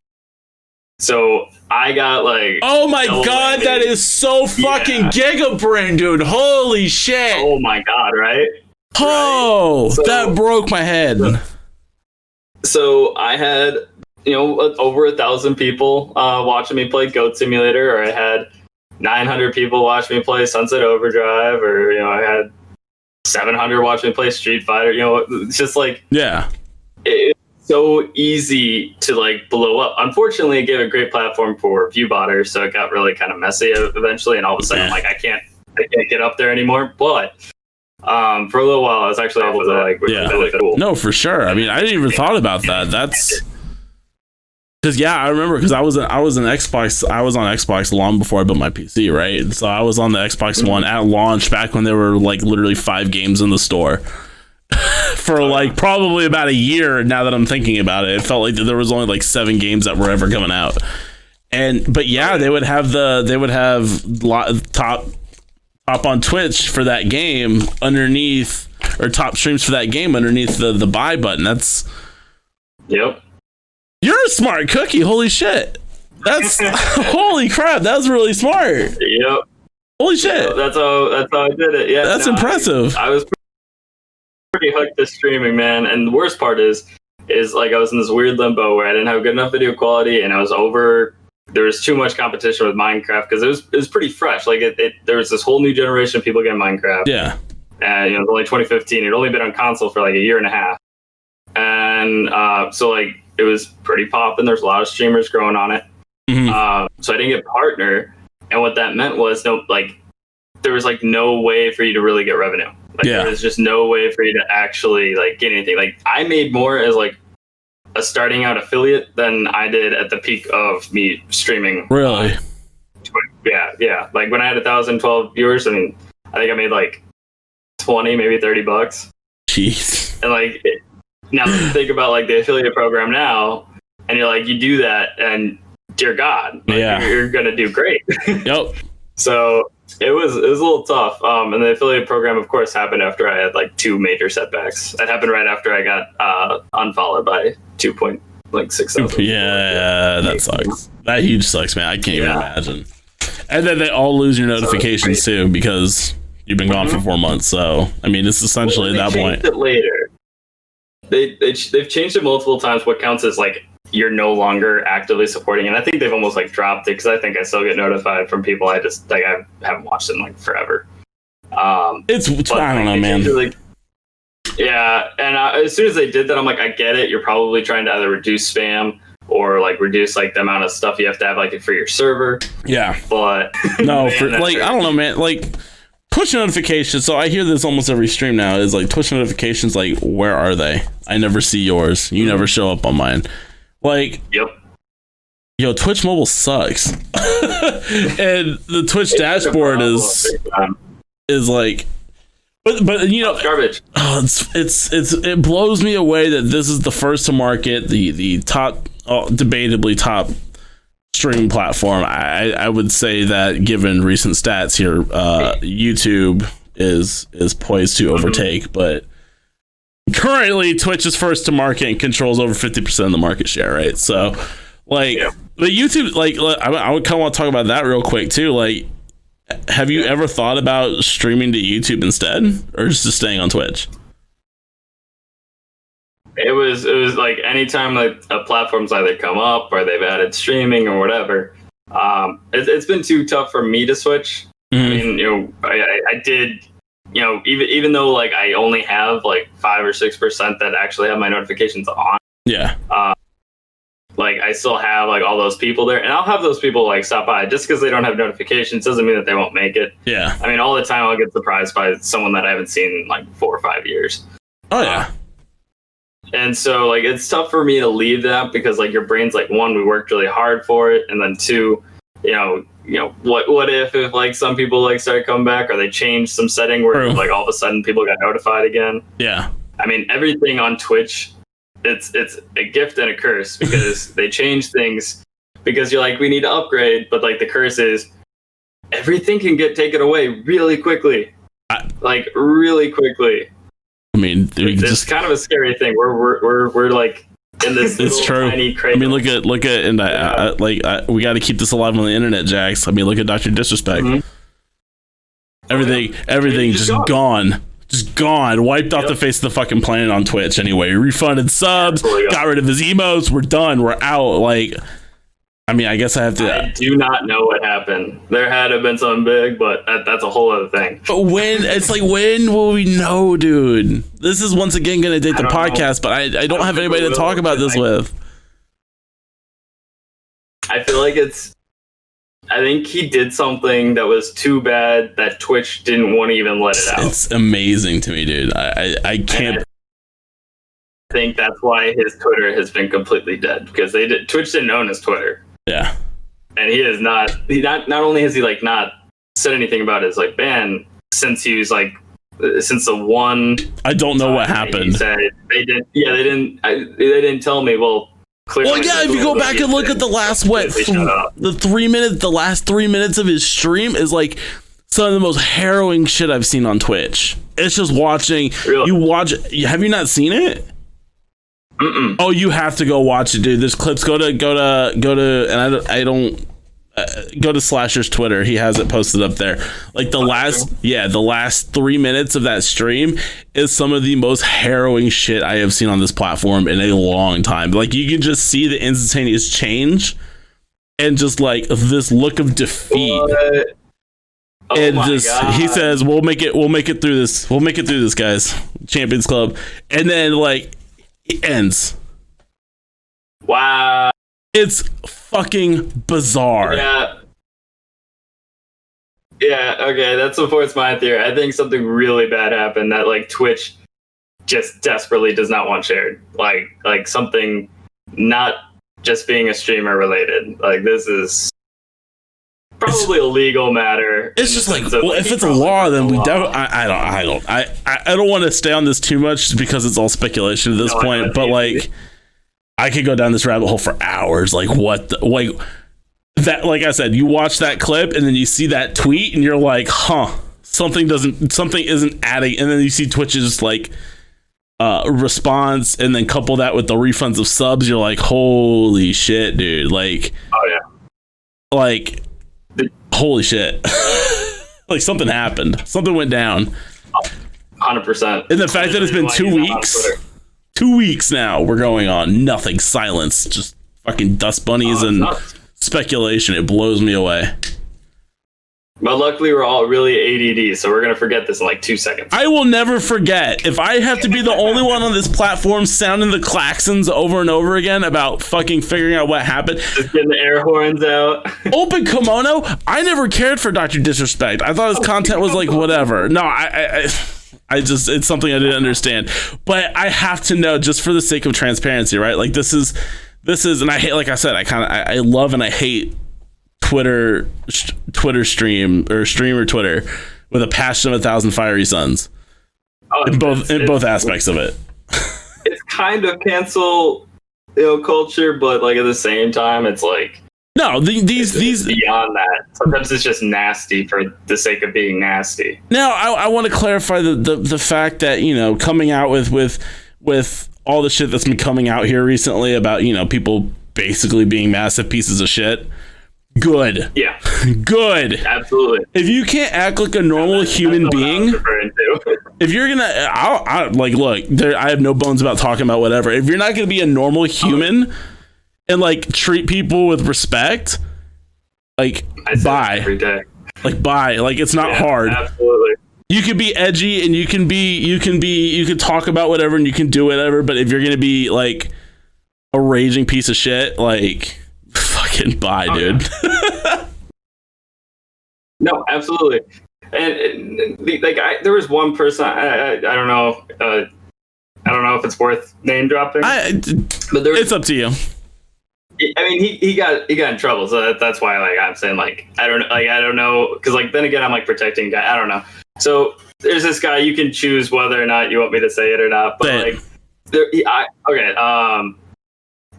So I got like... Oh my god, that is so fucking gigabrain, dude. Holy shit. Oh my god, right? Oh, right? That broke my head. So I had, over 1,000 people watching me play Goat Simulator, or I had 900 people watch me play Sunset Overdrive, or I had 700 watch me play Street Fighter. It's just like, yeah, it's so easy to like blow up. Unfortunately, it gave a great platform for view botters, so it got really kind of messy eventually, and all of a sudden I'm like, I can't get up there anymore. But for a little while I was actually able to like, which was really cool. No, for sure. I mean, I didn't even thought about that. That's because I remember, because I was on Xbox long before I built my PC, right? So I was on the Xbox One at launch, back when there were like literally 5 games in the store for like probably about a year. Now that I'm thinking about it, it felt like there was only like 7 games that were ever coming out. But they would have top on Twitch for that game underneath, or top streams for that game underneath the buy button. That's Yep. You're a smart cookie. Holy shit. That's holy crap. That was really smart. Yep. Holy shit. That's how I did it. Yeah. That's impressive. I was pretty hooked to streaming, man. And the worst part is like I was in this weird limbo where I didn't have good enough video quality, and there was too much competition with Minecraft, because it was pretty fresh. Like there was this whole new generation of people getting Minecraft. Yeah. And it was only 2015. It'd only been on console for like a year and a half. And so like it was pretty poppin'. There's a lot of streamers growing on it. Mm-hmm. So I didn't get partner, and what that meant was there was like no way for you to really get revenue. Like there was just no way for you to actually like get anything. Like I made more as like a starting out affiliate than I did at the peak of me streaming. Really? Yeah. Like when I had 1,012 viewers, I mean, I think I made like 20, maybe $30. Jeez. And like now think about like the affiliate program now, and you're like, you do that, and dear God, like, you're gonna do great. Yep. So it was a little tough. And the affiliate program, of course, happened after I had like 2 major setbacks. That happened right after I got unfollowed by 2.6 Yeah, that sucks. That huge sucks, man. I can't even imagine. And then they all lose your notifications too, because you've been gone for 4 months. So I mean, it's essentially at that point. It later. They've changed it multiple times. What counts as like you're no longer actively supporting, and I think they've almost like dropped it, because I think I still get notified from people I just like I haven't watched in like forever. I don't know, man. Yeah, and as soon as they did that, I'm like, I get it. You're probably trying to either reduce spam or like reduce like the amount of stuff you have to have like for your server. Yeah, but no, man, I don't know, man. Like push notifications. So I hear this almost every stream now. Is like push notifications. Like, where are they? I never see yours. You never show up on mine. Like, yep. Yo, Twitch mobile sucks. And the Twitch dashboard is like, but it's garbage. It blows me away that this is the first to market, the top, debatably top streaming platform. I would say that, given recent stats here, YouTube is poised to overtake, but currently Twitch is first to market and controls over 50% of the market share, right? So like, but YouTube, like I would kind of want to talk about that real quick too. Like, have you ever thought about streaming to YouTube instead, or just staying on Twitch? It was like anytime like a platform's either come up or they've added streaming or whatever, it's been too tough for me to switch. Mm-hmm. I mean, I did, even though like I only have like 5 or 6% that actually have my notifications on. Yeah. Like I still have like all those people there, and I'll have those people like stop by. Just because they don't have notifications doesn't mean that they won't make it. Yeah. I mean, all the time I'll get surprised by someone that I haven't seen in like 4 or 5 years. Oh yeah. And so like it's tough for me to leave that, because like your brain's like, 1, we worked really hard for it, and then 2, what if like some people like start coming back, or they change some setting where like all of a sudden people got notified again. Yeah. I mean, everything on Twitch, it's a gift and a curse, because they change things because you're like, we need to upgrade, but like the curse is everything can get taken away really quickly. Really quickly. I mean, it's kind of a scary thing. We're like in this it's true. Tiny cradle. I mean, look at and we got to keep this alive on the internet, Jax. I mean, look at Dr. Disrespect. Mm-hmm. Everything just gone. just gone, wiped off the face of the fucking planet on Twitch. Anyway, refunded subs, got rid of his emotes. We're done. We're out. Like, I mean, I guess I have to. I do not know what happened. There had to have been something big, but that's a whole other thing. But when will we know, dude? This is once again going to date the podcast, but I don't have anybody to talk about this with. I feel like I think he did something that was too bad that Twitch didn't want to even let it out. It's amazing to me, dude. I can't. I think that's why his Twitter has been completely dead, because Twitch didn't own his Twitter. Yeah. And he is not. Not only has he like not said anything about his like ban since he was like since the one. I don't know what happened. He said they didn't. Yeah, they didn't. They didn't tell me. Well, yeah, if you go back and look at the last the last 3 minutes of his stream is like some of the most harrowing shit I've seen on Twitch. It's just watching. Really? Have you not seen it? Mm-mm. Oh, you have to go watch it, dude. There's clips. Go to go to Slasher's Twitter. He has it posted up there. Like the last 3 minutes of that stream is some of the most harrowing shit I have seen on this platform in a long time. Like, you can just see the instantaneous change and just like this look of defeat. And just God. He says, we'll make it through this. We'll make it through this, guys. Champions Club. And then like it ends. Wow. It's fucking bizarre. Yeah, okay, that supports my theory. I think something really bad happened that like Twitch just desperately does not want shared. Like something not just being a streamer related. Like, this is probably a legal matter. It's just like, well, if it's a law, then we definitely. I don't want to stay on this too much because it's all speculation at this point. But like, I could go down this rabbit hole for hours. Like, what the, like that? Like I said, you watch that clip and then you see that tweet and you're like, huh, something isn't adding. And then you see Twitch's like response, and then couple that with the refunds of subs. You're like, holy shit, dude! Like, oh yeah, like. Holy shit. Like, something happened. Something went down. 100%. And the fact that it's been 2 weeks. 2 weeks now we're going on. Nothing. Silence. Just fucking dust bunnies and speculation. It blows me away. But luckily we're all really ADD, so we're going to forget this in like 2 seconds. I will never forget. If I have to be the only one on this platform sounding the klaxons over and over again about fucking figuring out what happened. Just getting the air horns out. Open kimono. I never cared for Dr. Disrespect. I thought his content was like whatever. No, I just, it's something I didn't understand. But I have to know, just for the sake of transparency, right? Like, this is, and I hate, like I said, I love and I hate Twitter stream or Twitter with a passion of 1,000 fiery suns. In both aspects of it. It's kind of cancel, culture, but like at the same time, it's like no, these beyond that. Sometimes it's just nasty for the sake of being nasty. Now, I want to clarify the fact that coming out with all the shit that's been coming out here recently about people basically being massive pieces of shit. Good. Yeah. Good. Absolutely. If you can't act like a normal human being, if you're gonna, I like, look, I have no bones about talking about whatever. If you're not gonna be a normal human and like treat people with respect, like, bye. Every day. Like, bye. Like, it's not hard. Absolutely. You can be edgy and you can talk about whatever and you can do whatever. But if you're gonna be like a raging piece of shit, like, fucking bye, dude. Yeah. No, absolutely. And there was one person. I don't know. I don't know if it's worth name dropping. But it's up to you. I mean, he got in trouble, so that's why I'm saying I don't know, because then again I'm protecting guy. I don't know. So there's this guy. You can choose whether or not you want me to say it or not. But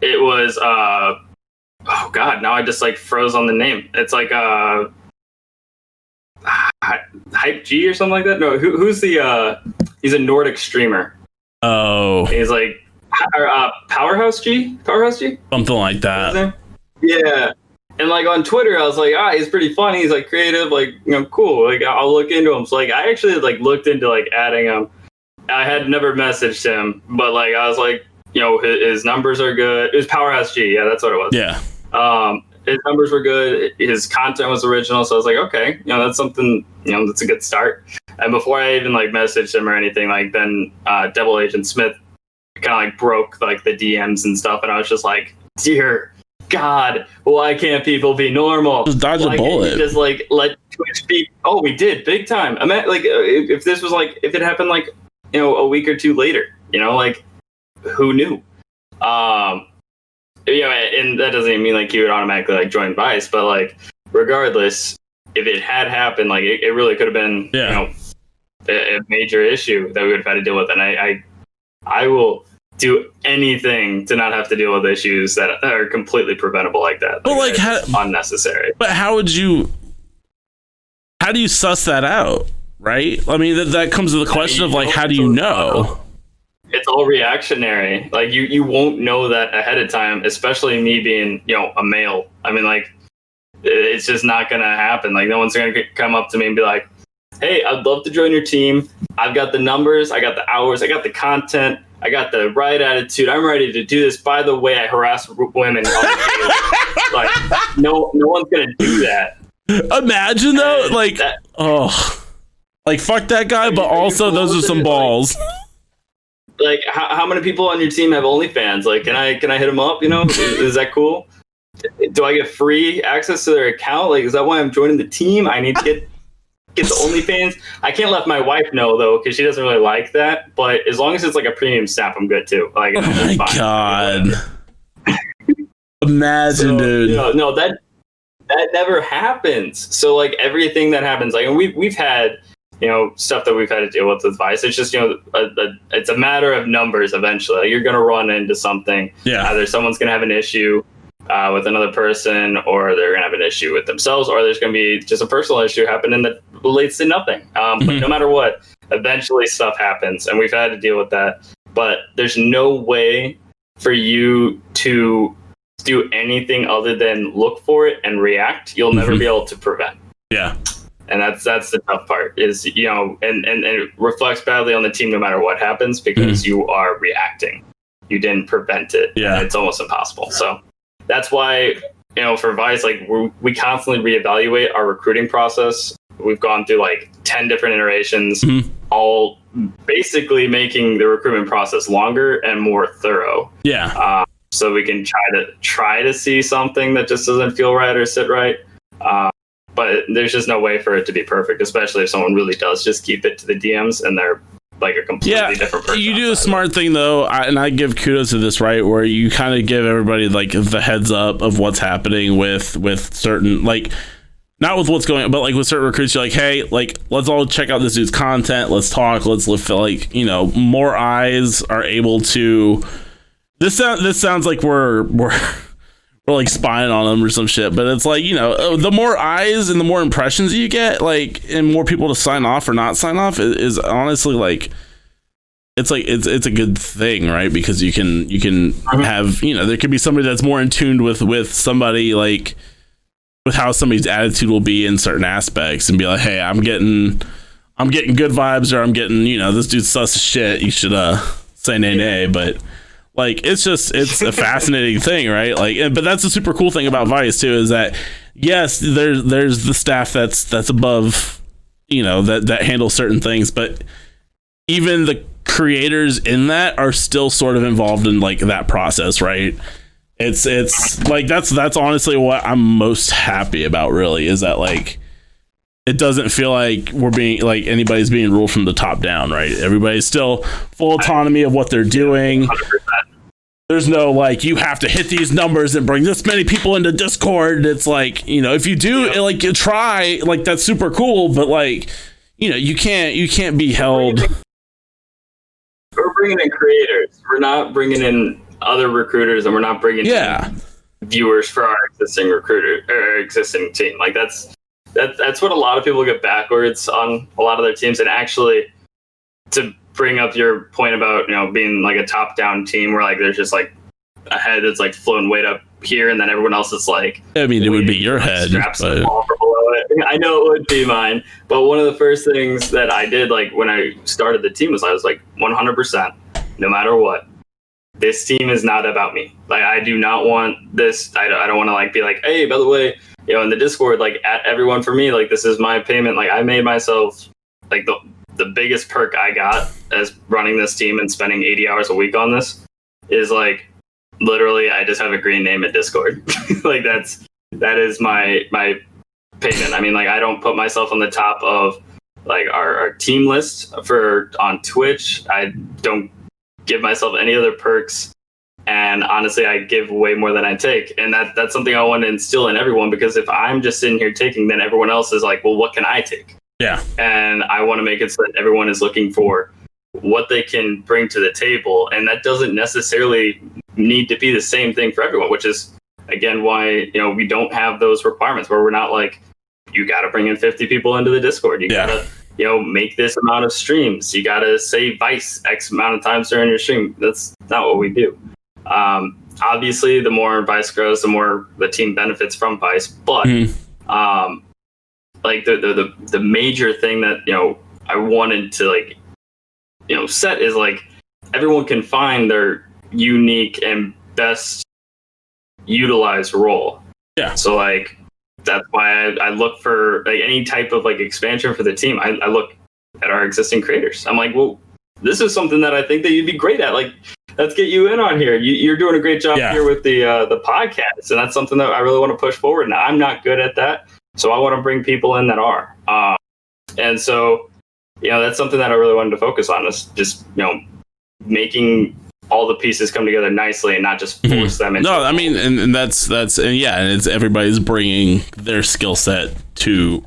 it was oh god, now I just froze on the name. It's Hype G or something like that. No, who's the he's a Nordic streamer. Oh, he's Powerhouse G, something like that. Yeah, And like on Twitter, I was like, he's pretty funny. He's like creative, like, you know, cool. Like I'll look into him. So like I actually like looked into like adding him. I had never messaged him, but like I was like, you know, his numbers are good. It was Powerhouse G, yeah, that's what it was. Yeah. His numbers were good. His content was original, so I was like, okay, you know, that's something, you know, that's a good start. And before I even like messaged him or anything, like then Devil Agent Smith kind of like broke like the DMs and stuff, and I was just like, dear God, why can't people be normal? Just dodge a bullet. Just like let Twitch be. Oh, we did big time. I mean, like if this was like if it happened like, you know, a week or two later, you know, like who knew? You know, and that doesn't even mean like you would automatically like join Vice, but like regardless, if it had happened, like it really could have been, you know, a major issue that we would have had to deal with. And I will do anything to not have to deal with issues that are completely preventable like that. But like unnecessary. But how do you suss that out? Right? I mean, that comes to the question of like, how do you know? It's all reactionary. Like you won't know that ahead of time, especially me being, you know, a male. I mean, like, it's just not going to happen. Like, no one's going to come up to me and be like, hey, I'd love to join your team. I've got the numbers. I got the hours. I got the content. I got the right attitude. I'm ready to do this. By the way, I harass women. Like, no one's going to do that. Imagine though, and like, like fuck that guy, but also those are some balls. Like, how many people on your team have OnlyFans? Like, can I hit them up? You know, is that cool? Do I get free access to their account? Like, is that why I'm joining the team? I need to get the OnlyFans. I can't let my wife know though, because she doesn't really like that. But as long as it's like a premium snap, I'm good too. Like, oh my God! Imagine, dude. You know, no, that never happens. So like everything that happens, like, and we've had, you know, stuff that we've had to deal with Vice. It's just, you know, it's a matter of numbers eventually. Like, you're going to run into something. Yeah. Either someone's going to have an issue with another person, or they're going to have an issue with themselves, or there's going to be just a personal issue happening that relates to nothing. But no matter what, eventually stuff happens, and we've had to deal with that. But there's no way for you to do anything other than look for it and react. You'll never be able to prevent. Yeah. And that's the tough part is, you know, and it reflects badly on the team no matter what happens, because you are reacting. You didn't prevent it. Yeah. It's almost impossible. So that's why, you know, for Vice, like we constantly reevaluate our recruiting process. We've gone through like 10 different iterations, all basically making the recruitment process longer and more thorough. Yeah. So we can try to see something that just doesn't feel right or sit right. But there's just no way for it to be perfect, especially if someone really does just keep it to the DMs and they're like a completely different person. You do a smart thing though, and I give kudos to this, right? Where you kind of give everybody like the heads up of what's happening with certain, like, not with what's going on, but like with certain recruits. You're like, hey, like, let's all check out this dude's content. Let's talk. Let's live, like, you know, more eyes are able to. This sounds like we're like spying on them or some shit, but it's like, you know, the more eyes and the more impressions you get, like, and more people to sign off or not sign off is honestly like, it's like it's a good thing, right? Because you can have, you know, there could be somebody that's more in tune with somebody, like with how somebody's attitude will be in certain aspects, and be like, hey, I'm getting good vibes, or I'm getting, you know, this dude's sus as shit, you should say nay, but like, it's a fascinating thing, right? Like, but that's a super cool thing about Vice too, is that yes, there's the staff that's above, you know, that handles certain things, but even the creators in that are still sort of involved in like that process, right? It's like that's honestly what I'm most happy about, really, is that like it doesn't feel like we're being like anybody's being ruled from the top down, right? Everybody's still full autonomy of what they're doing. 100%. There's no like, you have to hit these numbers and bring this many people into Discord. It's like, you know, if you do like, you try, like, that's super cool, but like, you know, you can't be held. We're bringing in creators. We're not bringing in other recruiters, and we're not bringing in viewers for our existing recruiter or existing team. Like that's what a lot of people get backwards on a lot of their teams. And actually, to bring up your point about, you know, being like a top-down team where like there's just like a head that's like flown way up here, and then everyone else is like, I mean, it would be your head, straps but below it. I know it would be mine, but one of the first things that I did, like when I started the team, was I was like 100%, no matter what, this team is not about me. Like, I do not want this. I don't want to like be like, hey, by the way, you know, in the Discord, like at everyone for me, like this is my payment. Like I made myself like the biggest perk I got as running this team and spending 80 hours a week on this is like literally I just have a green name at Discord. Like that is my payment. I mean, like I don't put myself on the top of like our team list on Twitch. I don't give myself any other perks, and honestly I give way more than I take, and that's something I want to instill in everyone, because if I'm just sitting here taking, then everyone else is like, well, what can I take? Yeah. And I want to make it so that everyone is looking for what they can bring to the table, and that doesn't necessarily need to be the same thing for everyone, which is again why, you know, we don't have those requirements where we're not like, you got to bring in 50 people into the Discord, you gotta, you know, make this amount of streams, you got to say Vice X amount of times during your stream. That's not what we do. Obviously, the more Vice grows, the more the team benefits from Vice. But like the major thing that, you know, I wanted to like, you know, set is like everyone can find their unique and best utilized role. Yeah. So like that's why I look for like any type of like expansion for the team. I look at our existing creators. I'm like, well, this is something that I think that you'd be great at. Like, let's get you in on here. You're doing a great job here with the podcast, and that's something that I really want to push forward. Now, I'm not good at that, so I want to bring people in that are. And so, you know, that's something that I really wanted to focus on, is just, you know, making all the pieces come together nicely and not just force them into. No, I mean, and that's and yeah, and it's everybody's bringing their skill set to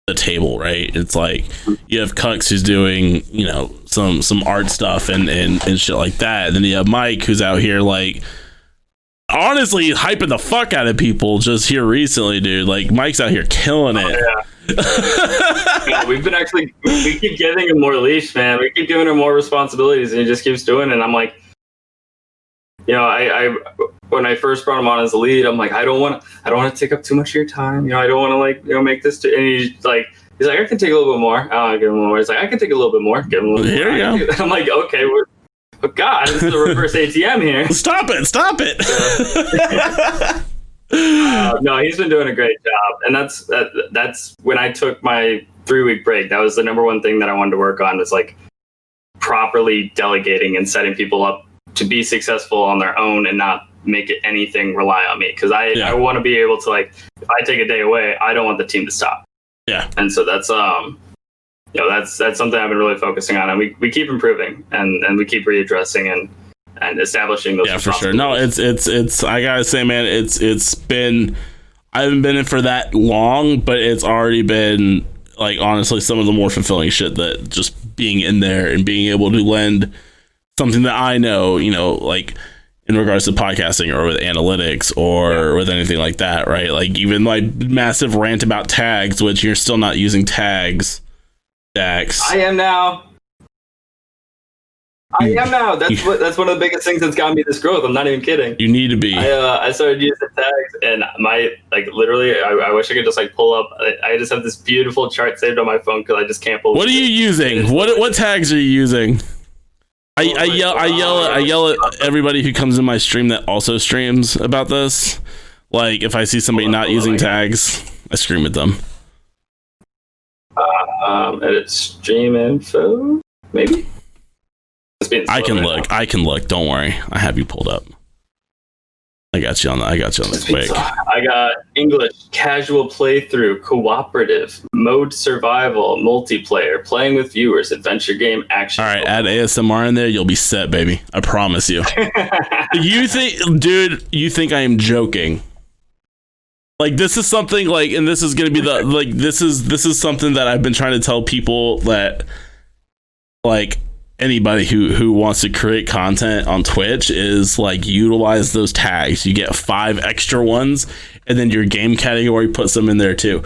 the table, right? It's like you have Cux who's doing, you know, some art stuff and shit like that, and then you have Mike who's out here like honestly hyping the fuck out of people just here recently, dude. Like Mike's out here killing it. Yeah, we keep giving him more leash, man. We keep giving him more responsibilities, and he just keeps doing it. And I'm like, you know, I when I first brought him on as a lead, I'm like, I don't want to take up too much of your time. You know, I don't want to like, you know, make this and he's like, I can take a little bit more. I'll give him more. He's like, I can take a little bit more. Give him a little here more. You go. I'm like, okay, but God, this is a reverse ATM here. Stop it. No, he's been doing a great job, and that's when I took my 3-week break. That was the number one thing that I wanted to work on, was like properly delegating and setting people up to be successful on their own and not make it anything rely on me. Because I want to be able to, like, if I take a day away, I don't want the team to stop. Yeah, and so that's you know, that's something I've been really focusing on, and we keep improving and we keep readdressing and establishing those. Yeah, for sure. No, it's I gotta say, man, it's been, I haven't been in for that long, but it's already been like honestly some of the more fulfilling shit, that just being in there and being able to lend something that I know, you know, like in regards to podcasting or with analytics or with anything like that, right? Like even my massive rant about tags, which you're still not using tags, Jax. I am now. That's one of the biggest things that's gotten me this growth. I'm not even kidding. You need to be. I started using tags, and my literally, I wish I could just like pull up. I just have this beautiful chart saved on my phone because I just can't believe. What are you using? What tags are you using? I yell at everybody who comes in my stream that also streams about this. Like if I see somebody not using tags, I scream at them. Edit stream info, maybe. I can look. Don't worry. I have you pulled up. I got you on the quick. I got English, casual playthrough, cooperative, mode survival, multiplayer, playing with viewers, adventure game, action. All right, add ASMR in there. You'll be set, baby. I promise you. You think I am joking? Like this is something like, and this is gonna be the like this is something that I've been trying to tell people, that like anybody who wants to create content on Twitch is like, utilize those tags. You get 5 extra ones, and then your game category puts them in there too.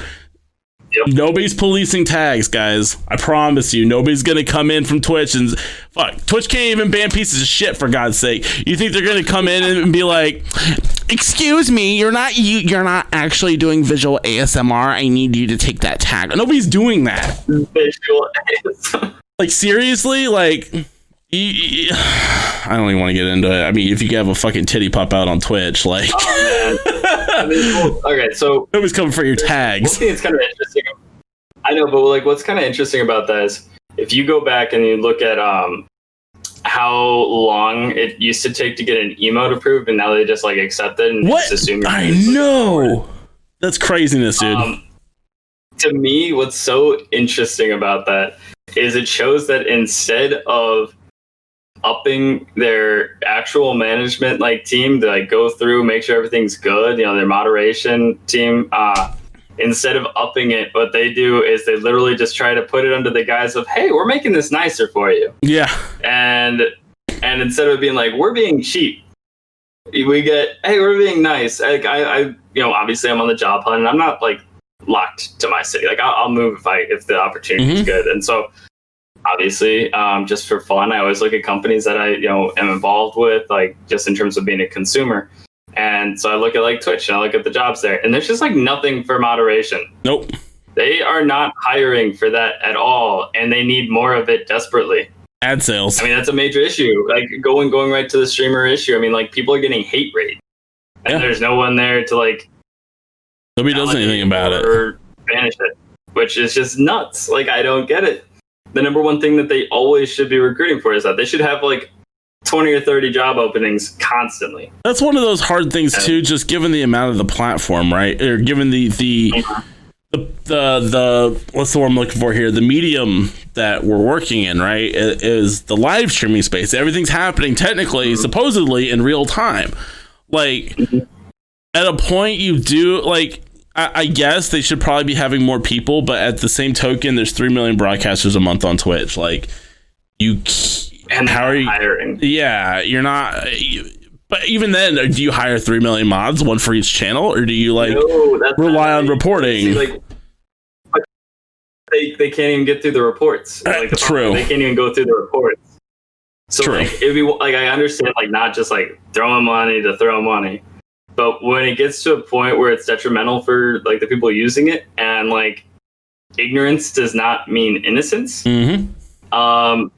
Yep. Nobody's policing tags, guys. I promise you. Nobody's gonna come in from Twitch and fuck. Twitch can't even ban pieces of shit, for God's sake. You think they're gonna come in and be like, excuse me, you're not actually doing visual ASMR. I need you to take that tag. Nobody's doing that. Visual ASMR. Like, seriously, like, I don't even want to get into it. I mean, if you have a fucking titty pop out on Twitch, like, oh man. I mean, well, okay, so nobody's coming for your tags. One thing that's kind of interesting. I know, but like, what's kind of interesting about that is if you go back and you look at how long it used to take to get an emote approved, and now they just like accept it and what? just assume. I know. That's craziness, dude. To me, what's so interesting about that is it shows that instead of upping their actual management like team to like go through, make sure everything's good, you know, their moderation team, instead of upping it, what they do is they literally just try to put it under the guise of, hey, we're making this nicer for you. Yeah. And instead of being like, we're being cheap, we get, hey, we're being nice. Like I you know, obviously I'm on the job hunt and I'm not like locked to my city. Like I'll move if the opportunity is good. And so obviously, just for fun, I always look at companies that I, you know, am involved with, like just in terms of being a consumer. And so I look at like Twitch and I look at the jobs there, and there's just like nothing for moderation. Nope. They are not hiring for that at all, and they need more of it desperately. Ad sales. I mean, that's a major issue. Like going right to the streamer issue. I mean, like people are getting hate rate, and there's no one there to like. Nobody does anything about it or banish it, which is just nuts. Like I don't get it. The number one thing that they always should be recruiting for is that they should have like 20 or 30 job openings constantly. That's one of those hard things too, just given the amount of the platform, right? Or given the what's the word I'm looking for here? The medium that we're working in, right? Is the live streaming space. Everything's happening technically, supposedly in real time. Like at a point you do like I guess they should probably be having more people, but at the same token, there's 3 million broadcasters a month on Twitch. Like, how are you hiring? Yeah, you're not. But even then, do you hire 3 million mods, one for each channel, or do you like rely on reporting? See, like, they can't even get through the reports. Like, True. They can't even go through the reports. So True. like, it'd be like I understand like not just like throwing money to throw money. But when it gets to a point where it's detrimental for like the people using it, and like ignorance does not mean innocence. I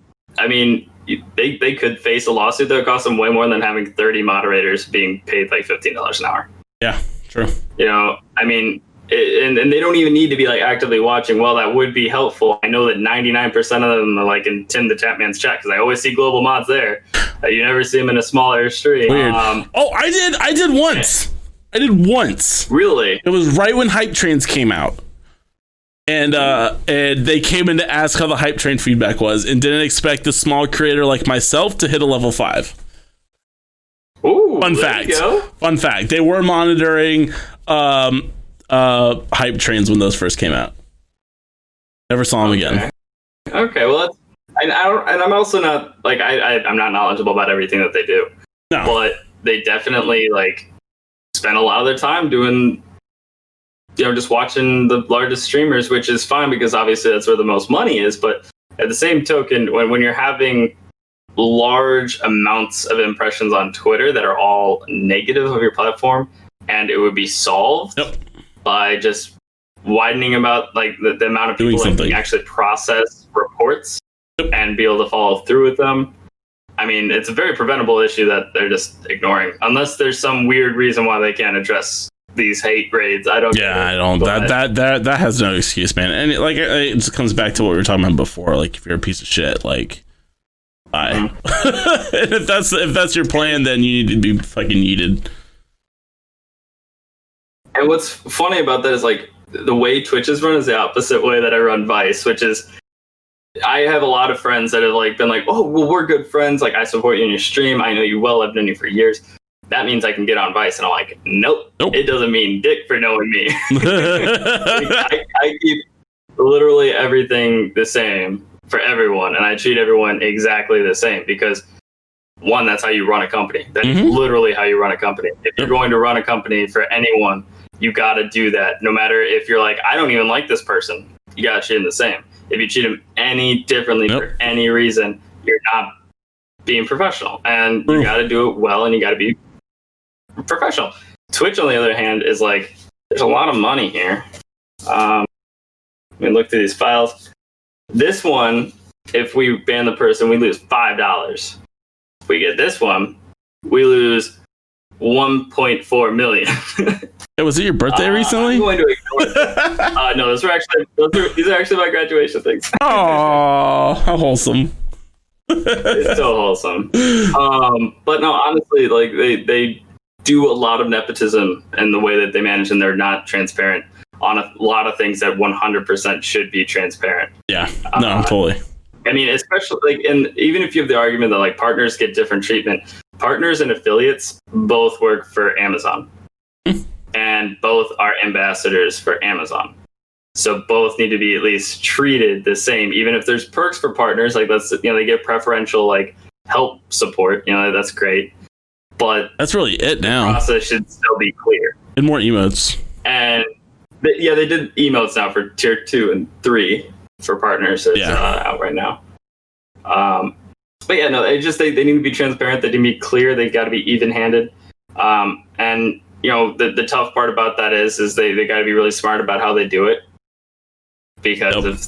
mean, they could face a lawsuit that would cost them way more than having 30 moderators being paid like $15 an hour. Yeah, true. You know, I mean, and they don't even need to be like actively watching. Well, that would be helpful. I know that 99% of them are like in Tim the Tapman's chat because I always see global mods there. You never see them in a smaller stream. Weird. I did once. I did once. Really? It was right when Hype Trains came out. And they came in to ask how the Hype Train feedback was and didn't expect a small creator like myself to hit a level 5. Ooh, Fun fact. They were monitoring Hype Trains when those first came out. Never saw them again. Okay, well, I'm also not like I'm not knowledgeable about everything that they do. No, but they definitely like spend a lot of their time doing, you know, just watching the largest streamers, which is fine because obviously that's where the most money is. But at the same token, when you're having large amounts of impressions on Twitter that are all negative of your platform, and it would be solved by just widening about like the amount of people that can actually process reports and be able to follow through with them. I mean, it's a very preventable issue that they're just ignoring, unless there's some weird reason why they can't address these hate raids. I don't. Yeah, I don't. That has no excuse, man. And it just comes back to what we were talking about before. Like, if you're a piece of shit, like, bye. And if that's your plan, then you need to be fucking yeeted. And what's funny about that is like the way Twitch is run is the opposite way that I run Vice, which is I have a lot of friends that have like been like, oh, well, we're good friends. Like, I support you in your stream. I know you well. I've known you for years. That means I can get on Vice. And I'm like, nope. It doesn't mean dick for knowing me. I keep literally everything the same for everyone. And I treat everyone exactly the same because, one, that's how you run a company. That is literally how you run a company. If you're going to run a company for anyone, you got to do that. No matter if you're like, I don't even like this person. You got to treat them the same. If you treat them any differently for any reason, you're not being professional. And you got to do it well, and you got to be professional. Twitch, on the other hand, is like, there's a lot of money here. Let me look through these files. This one, if we ban the person, we lose $5. If we get this one, we lose 1.4 million. Hey, was it your birthday recently? I'm going to ignore this. No, these are actually my graduation things. Oh, how wholesome. It's so wholesome. But no, honestly, like they do a lot of nepotism in the way that they manage, and they're not transparent on a lot of things that 100% should be transparent. Yeah, no, totally. I mean, especially like, and even if you have the argument that like partners get different treatment, partners and affiliates both work for Amazon, and both are ambassadors for Amazon. So both need to be at least treated the same, even if there's perks for partners. Like they get preferential like help support. That's great, but that's really it now. The process should still be clear. And more emotes. And they did emotes now for tier 2 and 3 for partners. It's out right now. But yeah, no, they need to be transparent. They need to be clear. They've got to be even-handed. And the tough part about that is they got to be really smart about how they do it. Because if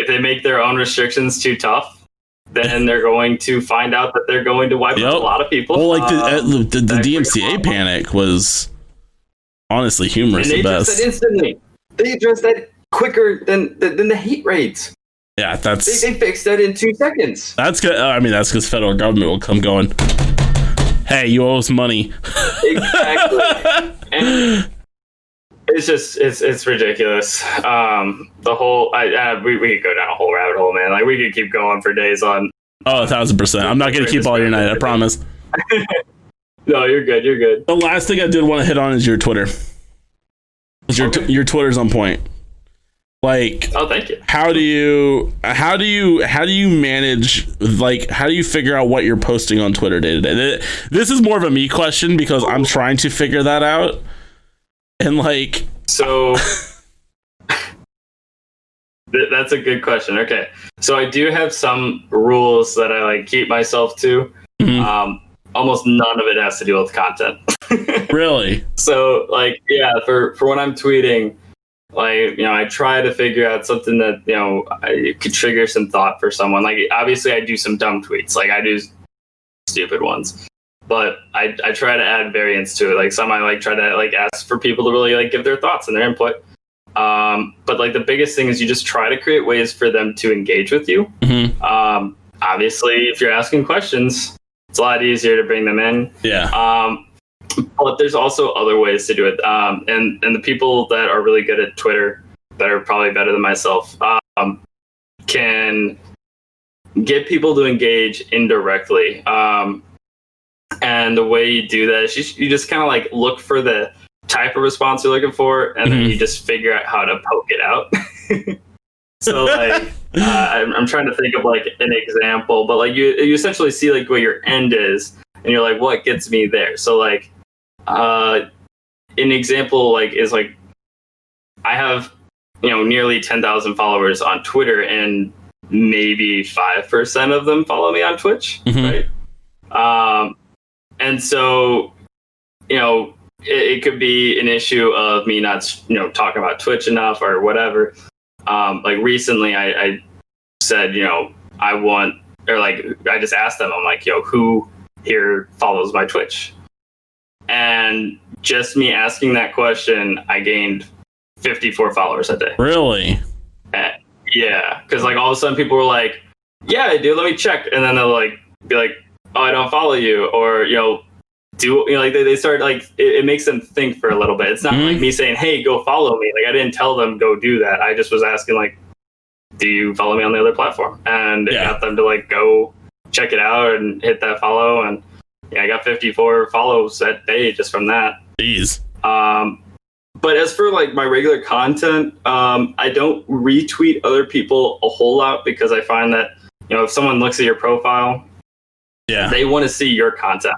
they make their own restrictions too tough, then they're going to find out that they're going to wipe out a lot of people. Well, like the DMCA panic was honestly humorous. And they addressed that instantly. They addressed that quicker than the hate raids. Yeah, that's they fixed that in 2 seconds. That's good. I mean, that's because federal government will come going, hey, you owe us money. Exactly. And it's just it's ridiculous. The whole we could go down a whole rabbit hole, man. Like we could keep going for days on. Oh, 1,000%. I'm not gonna keep all your night. I promise. No, you're good. You're good. The last thing I did want to hit on is your Twitter. Your Twitter's on point. Like, oh, thank you. How do you manage, like, how do you figure out what you're posting on Twitter day to day? This is more of a me question because I'm trying to figure that out. And like, so that's a good question. Okay. So I do have some rules that I like keep myself to. Mm-hmm. Almost none of it has to do with content. Really? So like, yeah, for when I'm tweeting, like, I try to figure out something that, I could trigger some thought for someone. Like, obviously I do some dumb tweets. Like I do stupid ones, but I try to add variance to it. Like some I like try to like ask for people to really like give their thoughts and their input. But like the biggest thing is you just try to create ways for them to engage with you. Mm-hmm. Obviously if you're asking questions, it's a lot easier to bring them in. Yeah. But there's also other ways to do it. And the people that are really good at Twitter, that are probably better than myself, can get people to engage indirectly. And the way you do that is you just kind of like look for the type of response you're looking for, and then you just figure out how to poke it out. So like, I'm trying to think of like an example, but like you essentially see like what your end is, and you're like, what gets me there? So like, an example like is like, I have nearly 10,000 followers on Twitter, and maybe 5% of them follow me on Twitch, right? And so it could be an issue of me not talking about Twitch enough or whatever. Like recently I said I want, or like I just asked them, I'm like, who here follows my Twitch? And just me asking that question, I gained 54 followers that day. Really? Yeah, because like all of a sudden people were like, yeah, I do, let me check. And then they'll like be like, oh, I don't follow you, or like they start like it makes them think for a little bit. It's not like me saying, hey, go follow me. Like I didn't tell them go do that. I just was asking like, do you follow me on the other platform? And it got them to like go check it out and hit that follow. And I got 54 follows that day just from that. Jeez. But as for like my regular content, I don't retweet other people a whole lot, because I find that if someone looks at your profile, they want to see your content.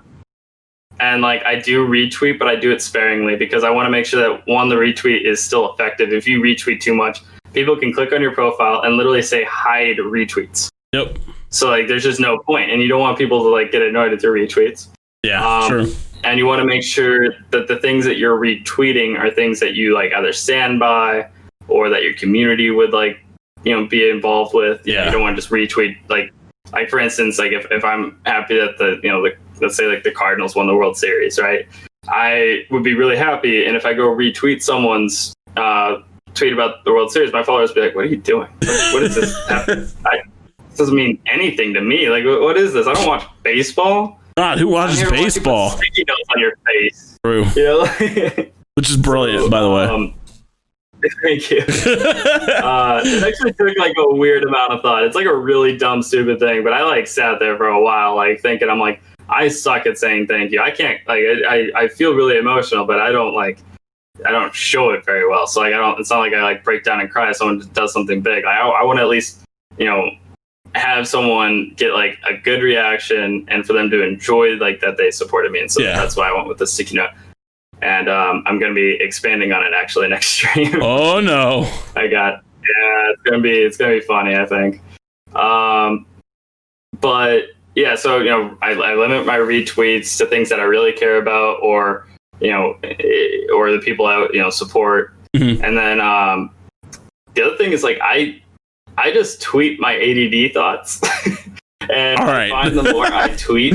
And like I do retweet, but I do it sparingly, because I want to make sure that one, the retweet is still effective. If you retweet too much, people can click on your profile and literally say hide retweets. Yep. So like there's just no point, and you don't want people to like get annoyed at your retweets. Yeah, sure. and you want to make sure that the things that you're retweeting are things that you like either stand by or that your community would like, be involved with. You don't want to just retweet like for instance, like if I'm happy that let's say like the Cardinals won the World Series, right? I would be really happy, and if I go retweet someone's tweet about the World Series, my followers would be like, "What are you doing? What is this?" This doesn't mean anything to me. Like, what is this? I don't watch baseball. God, who watches baseball? Sticky notes on your face. True. Which is brilliant, by the way. Thank you. It actually took like a weird amount of thought. It's like a really dumb, stupid thing, but I like sat there for a while, like thinking, I'm like, I suck at saying thank you. I can't like, I feel really emotional, but I don't show it very well. So like, it's not like I like break down and cry if someone does something big. I want to at least, have someone get like a good reaction and for them to enjoy like that they supported me. And so that's why I went with the sticky note. And I'm going to be expanding on it actually next stream. Oh no. It's going to be funny, I think. But yeah, so, I limit my retweets to things that I really care about or or the people I, support. Mm-hmm. And then the other thing is like, I just tweet my ADD thoughts. And I find the more I tweet,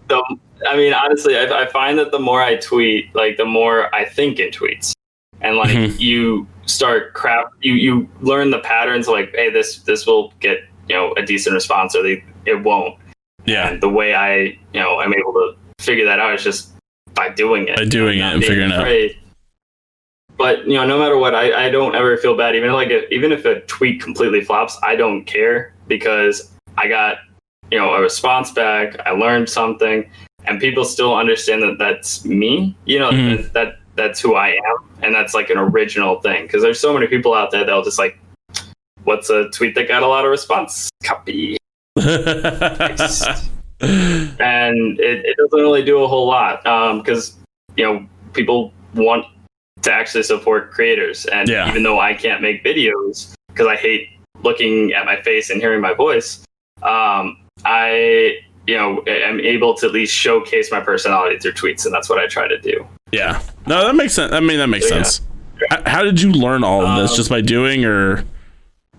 honestly, I find that the more I tweet, like the more I think in tweets. And like you start you learn the patterns like, hey, this will get, a decent response or it won't. Yeah. And the way I, I'm able to figure that out is just by doing it. And figuring it out. But no matter what, I don't ever feel bad. Even if a tweet completely flops, I don't care because I got a response back. I learned something, and people still understand that that's me. That's who I am, and that's like an original thing. Because there's so many people out there that'll just like, what's a tweet that got a lot of response? Copy. And it doesn't really do a whole lot because people want to actually support creators, and even though I can't make videos because I hate looking at my face and hearing my voice, I am able to at least showcase my personality through tweets, and that's what I try to do. Yeah, no, that makes sense. I mean, that makes sense. How did you learn all of this? Just by doing, or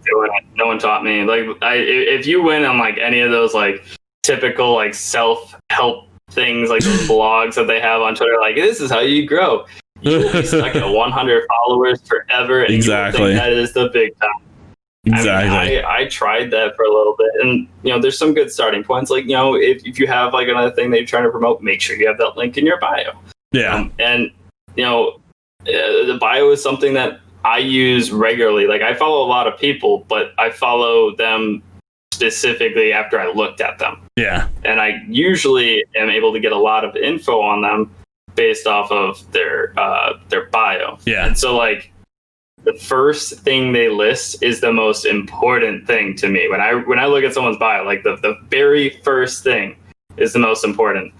doing it? No one taught me. Like, if you went on like any of those like typical like self-help things, like those blogs that they have on Twitter, like this is how you grow. You will be stuck at 100 followers forever. And exactly. That is the big time. Exactly. I tried that for a little bit, and there's some good starting points. Like if you have like another thing that you're trying to promote, make sure you have that link in your bio. Yeah. And the bio is something that I use regularly. Like I follow a lot of people, but I follow them specifically after I looked at them. Yeah. And I usually am able to get a lot of info on them based off of their bio. Yeah. And so like the first thing they list is the most important thing to me. When I look at someone's bio, like the very first thing is the most important.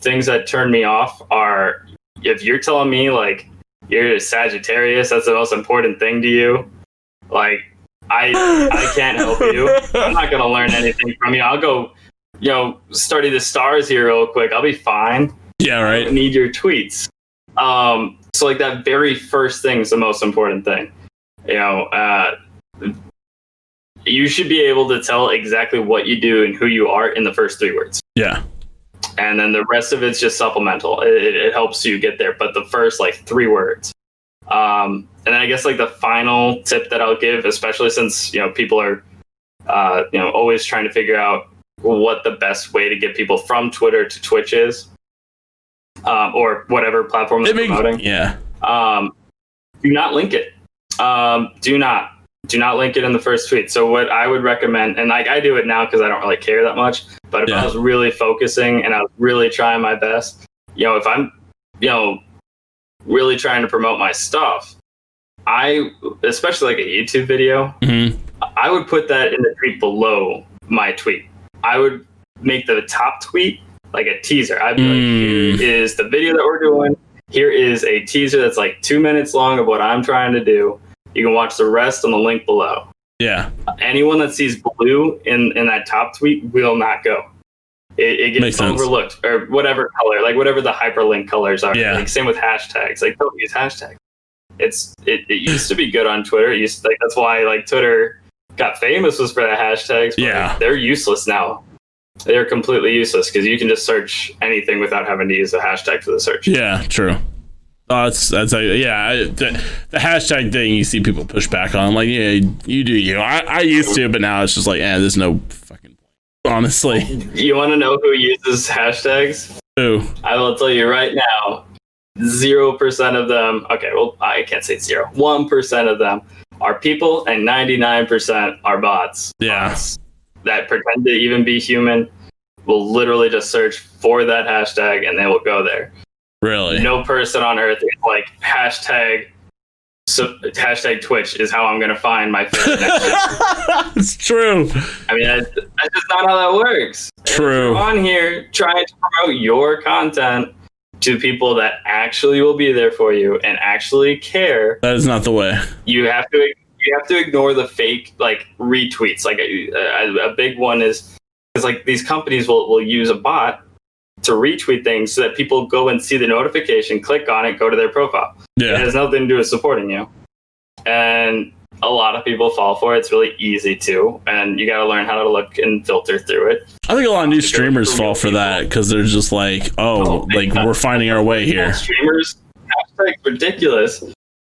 Things that turn me off are if you're telling me like you're a Sagittarius, that's the most important thing to you. Like I can't help you. I'm not gonna learn anything from you. I'll go, study the stars here real quick. I'll be fine. Yeah, right. I don't need your tweets. So like that very first thing is the most important thing. You should be able to tell exactly what you do and who you are in the first 3 words. Yeah. And then the rest of it's just supplemental. It helps you get there, but the first like 3 words. And then I guess like the final tip that I'll give, especially since people are always trying to figure out what the best way to get people from Twitter to Twitch is. Or whatever platform they're promoting. Yeah. Do not link it. Do not link it in the first tweet. So what I would recommend, and like I do it now because I don't really care that much, but if I was really focusing and I was really trying my best, if I'm, really trying to promote my stuff, especially like a YouTube video, I would put that in the tweet below my tweet. I would make the top tweet like a teaser. I'd be like, here is the video that we're doing. Here is a teaser that's like 2 minutes long of what I'm trying to do. You can watch the rest on the link below. Yeah. Anyone that sees blue in that top tweet will not go. it gets overlooked, or whatever color, like whatever the hyperlink colors are. Yeah. Like same with hashtags. Like don't use hashtags. It used to be good on Twitter. It used to, like that's why like Twitter got famous was for the hashtags. But Yeah. like, they're useless now. They're completely useless because you can just search anything without having to use a hashtag for the search. Yeah, true. The hashtag thing you see people push back on. I'm like, yeah, you do you. I used to, but now it's just like, there's no fucking point. Honestly. You want to know who uses hashtags? Who? I will tell you right now. 0% of them. Okay, well, I can't say 0. 1% of them are people, and 99% are bots. Yeah. Bots that pretend to even be human will literally just search for that hashtag, and they will go there. Really? No person on earth is like hashtag Twitch is how I'm gonna find my favorite next year. It's true. I mean, that's just not how that works. True. If you're on here trying to promote your content to people that actually will be there for you and actually care. That is not the way. You have to ignore the fake like retweets. Like a big one is like these companies will use a bot to retweet things so that people go and see the notification, click on it, go to their profile. Yeah. It has nothing to do with supporting you. And a lot of people fall for it. It's really easy to, and you got to learn how to look and filter through it. I think a lot of new streamers fall for that because they're just like, we're finding our way here. Streamers, hashtag ridiculous.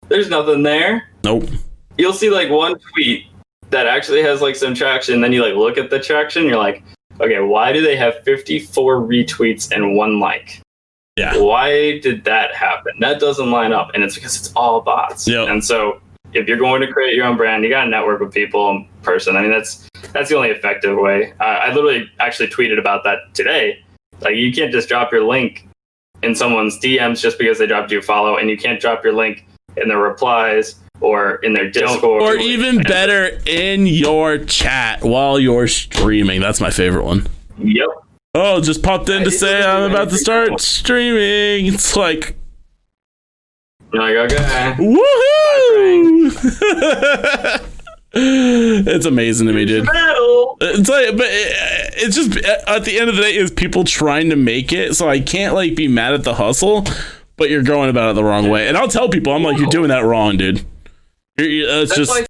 There's nothing there. Nope. You'll see like one tweet that actually has like some traction. Then you like look at the traction. You're like, okay, why do they have 54 retweets and 1 like? Yeah. Why did that happen? That doesn't line up, and it's because it's all bots. Yep. And so, if you're going to create your own brand, you got to network with people in person. I mean, that's the only effective way. I literally actually tweeted about that today. Like, you can't just drop your link in someone's DMs just because they dropped you a follow, and you can't drop your link in their replies or in their Discord. Or even better, in your chat while you're streaming. That's my favorite one. Yep. Oh, just popped in to say I'm about to start streaming. It's like, you're like, okay. Woohoo! It's amazing to me, dude. It's like, but it's just at the end of the day is people trying to make it. So I can't like be mad at the hustle, but you're going about it the wrong way. And I'll tell people, I'm like, you're doing that wrong, dude. It's That's just like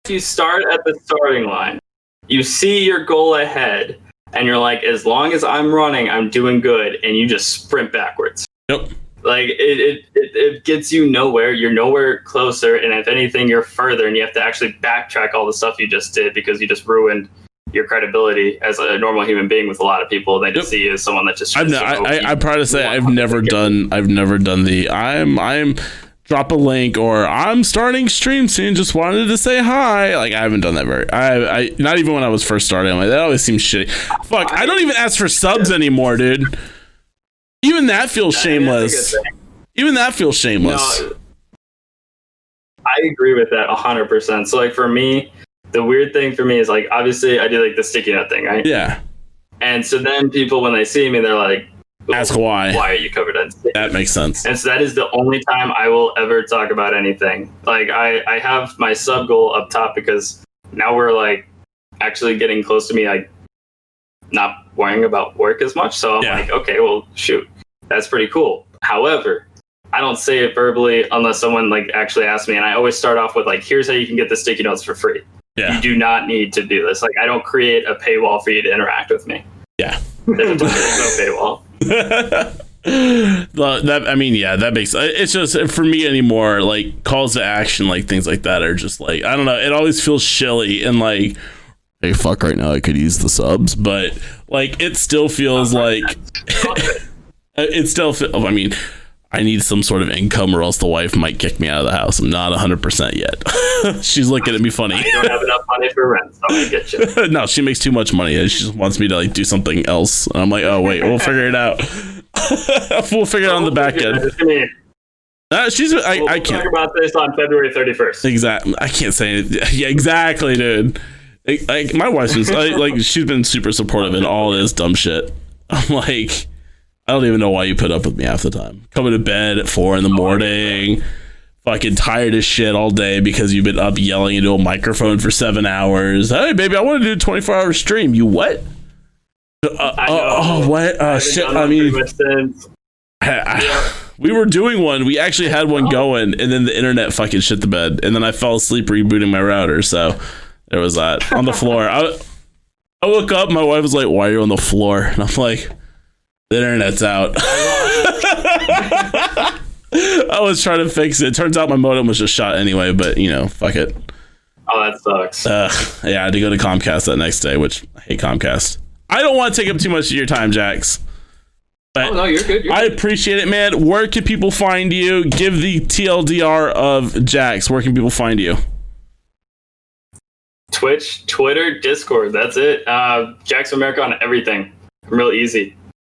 you start at the starting line. You see your goal ahead, and you're like, as long as I'm running, I'm doing good, and you just sprint backwards. Yep. Like it gets you nowhere. You're nowhere closer, and if anything, you're further, and you have to actually backtrack all the stuff you just did because you just ruined your credibility as a normal human being with a lot of people. They just see you as someone that just. I'm proud to say I've never done the I'm drop a link or I'm starting stream soon. Just wanted to say hi. Like I haven't done that I not even when I was first starting. I'm like that always seems shitty. Fuck, I don't even ask for subs anymore, dude. Even that feels shameless. Even that feels shameless. No, I agree with that 100%. So like for me, the weird thing for me is like obviously I do like the sticky note thing, right? Yeah. And so then people when they see me, they're like, ask why. Why are you covered in sticky? That makes sense. And so that is the only time I will ever talk about anything. Like I have my sub goal up top because now we're like actually getting close to me like not worrying about work as much. So I'm like, okay, well shoot, that's pretty cool. However, I don't say it verbally unless someone like actually asks me, and I always start off with like, here's how you can get the sticky notes for free. Yeah. You do not need to do this. Like I don't create a paywall for you to interact with me. Yeah. There's no paywall. That makes it's just for me anymore. Like calls to action, like things like that are just like I don't know. It always feels shilly and like, hey, fuck, right now I could use the subs, but like it still feels like it still. I mean, I need some sort of income, or else the wife might kick me out of the house. I'm not 100% yet. She's looking at me funny. I don't have enough money for rent, so I get you. No, she makes too much money. She just wants me to like do something else, and I'm like, oh wait, we'll figure it out. We'll figure it out on the back end. I can't talk about this on February 31st. Exactly. I can't say it. Yeah, exactly, dude. Like my wife's been like she's been super supportive in all this dumb shit. I'm like, I don't even know why you put up with me half the time. Coming to bed at 4 a.m, fucking tired as shit all day because you've been up yelling into a microphone for 7 hours. Hey, baby, I want to do a 24-hour stream. You what? What? Shit. I mean, we were doing one. We actually had one going, and then the internet fucking shit the bed, and then I fell asleep rebooting my router. So there was that on the floor. I woke up. My wife was like, "Why are you on the floor?" And I'm like, "The internet's out." I was trying to fix it. Turns out my modem was just shot anyway. But fuck it. Oh, that sucks. Yeah, I had to go to Comcast that next day, which I hate Comcast. I don't want to take up too much of your time, Jax. But no, you're good. I appreciate it, man. Where can people find you? Give the TLDR of Jax. Where can people find you? Twitch, Twitter, Discord. That's it. JaxofAmerica on everything. Real easy.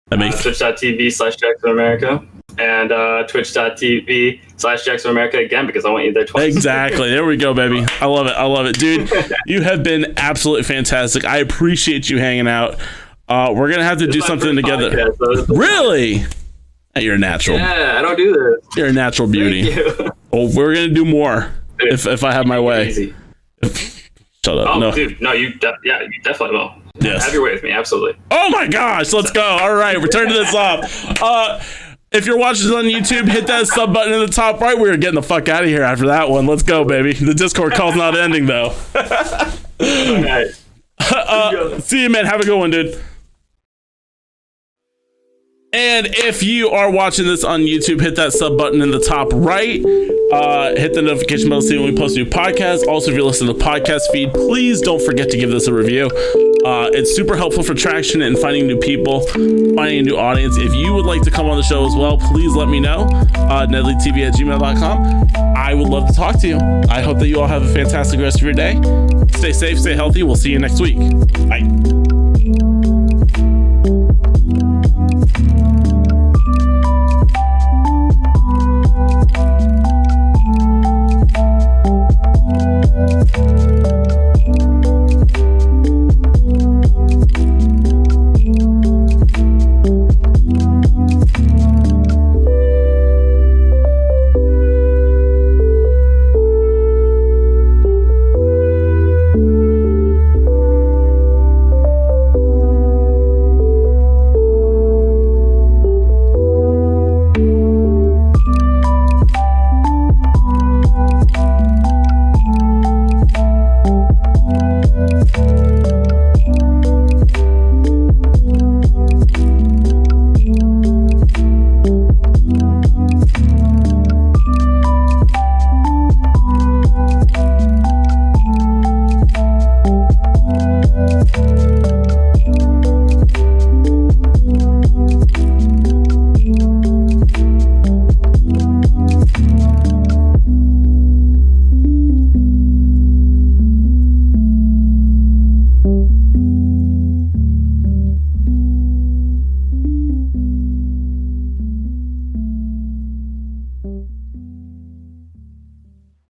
Twitch.tv/JaxofAmerica and Twitch.tv/JaxofAmerica again, because I want you there twice. Exactly. There we go, baby. I love it. Dude, you have been absolutely fantastic. I appreciate you hanging out. We're going to have to do something together. Podcast, really? Hey, you're a natural. Yeah, I don't do this. You're a natural beauty. Oh, we're going to do more if I have my way. Easy. Shut up. Oh, no. Dude. No, you definitely will. Yes. Have your way with me. Absolutely. Oh, my gosh. Let's go. All right. We're turning this off. If you're watching this on YouTube, hit that sub button in the top right. We're getting the fuck out of here after that one. Let's go, baby. The Discord call's not ending, though. All right. See you, man. Have a good one, dude. And if you are watching this on YouTube, hit that sub button in the top right. Hit the notification bell to see when we post a new podcast. Also, if you're listening to the podcast feed, please don't forget to give this a review. It's super helpful for traction and finding new people, finding a new audience. If you would like to come on the show as well, please let me know. NedleyTV@gmail.com. I would love to talk to you. I hope that you all have a fantastic rest of your day. Stay safe, stay healthy. We'll see you next week. Bye.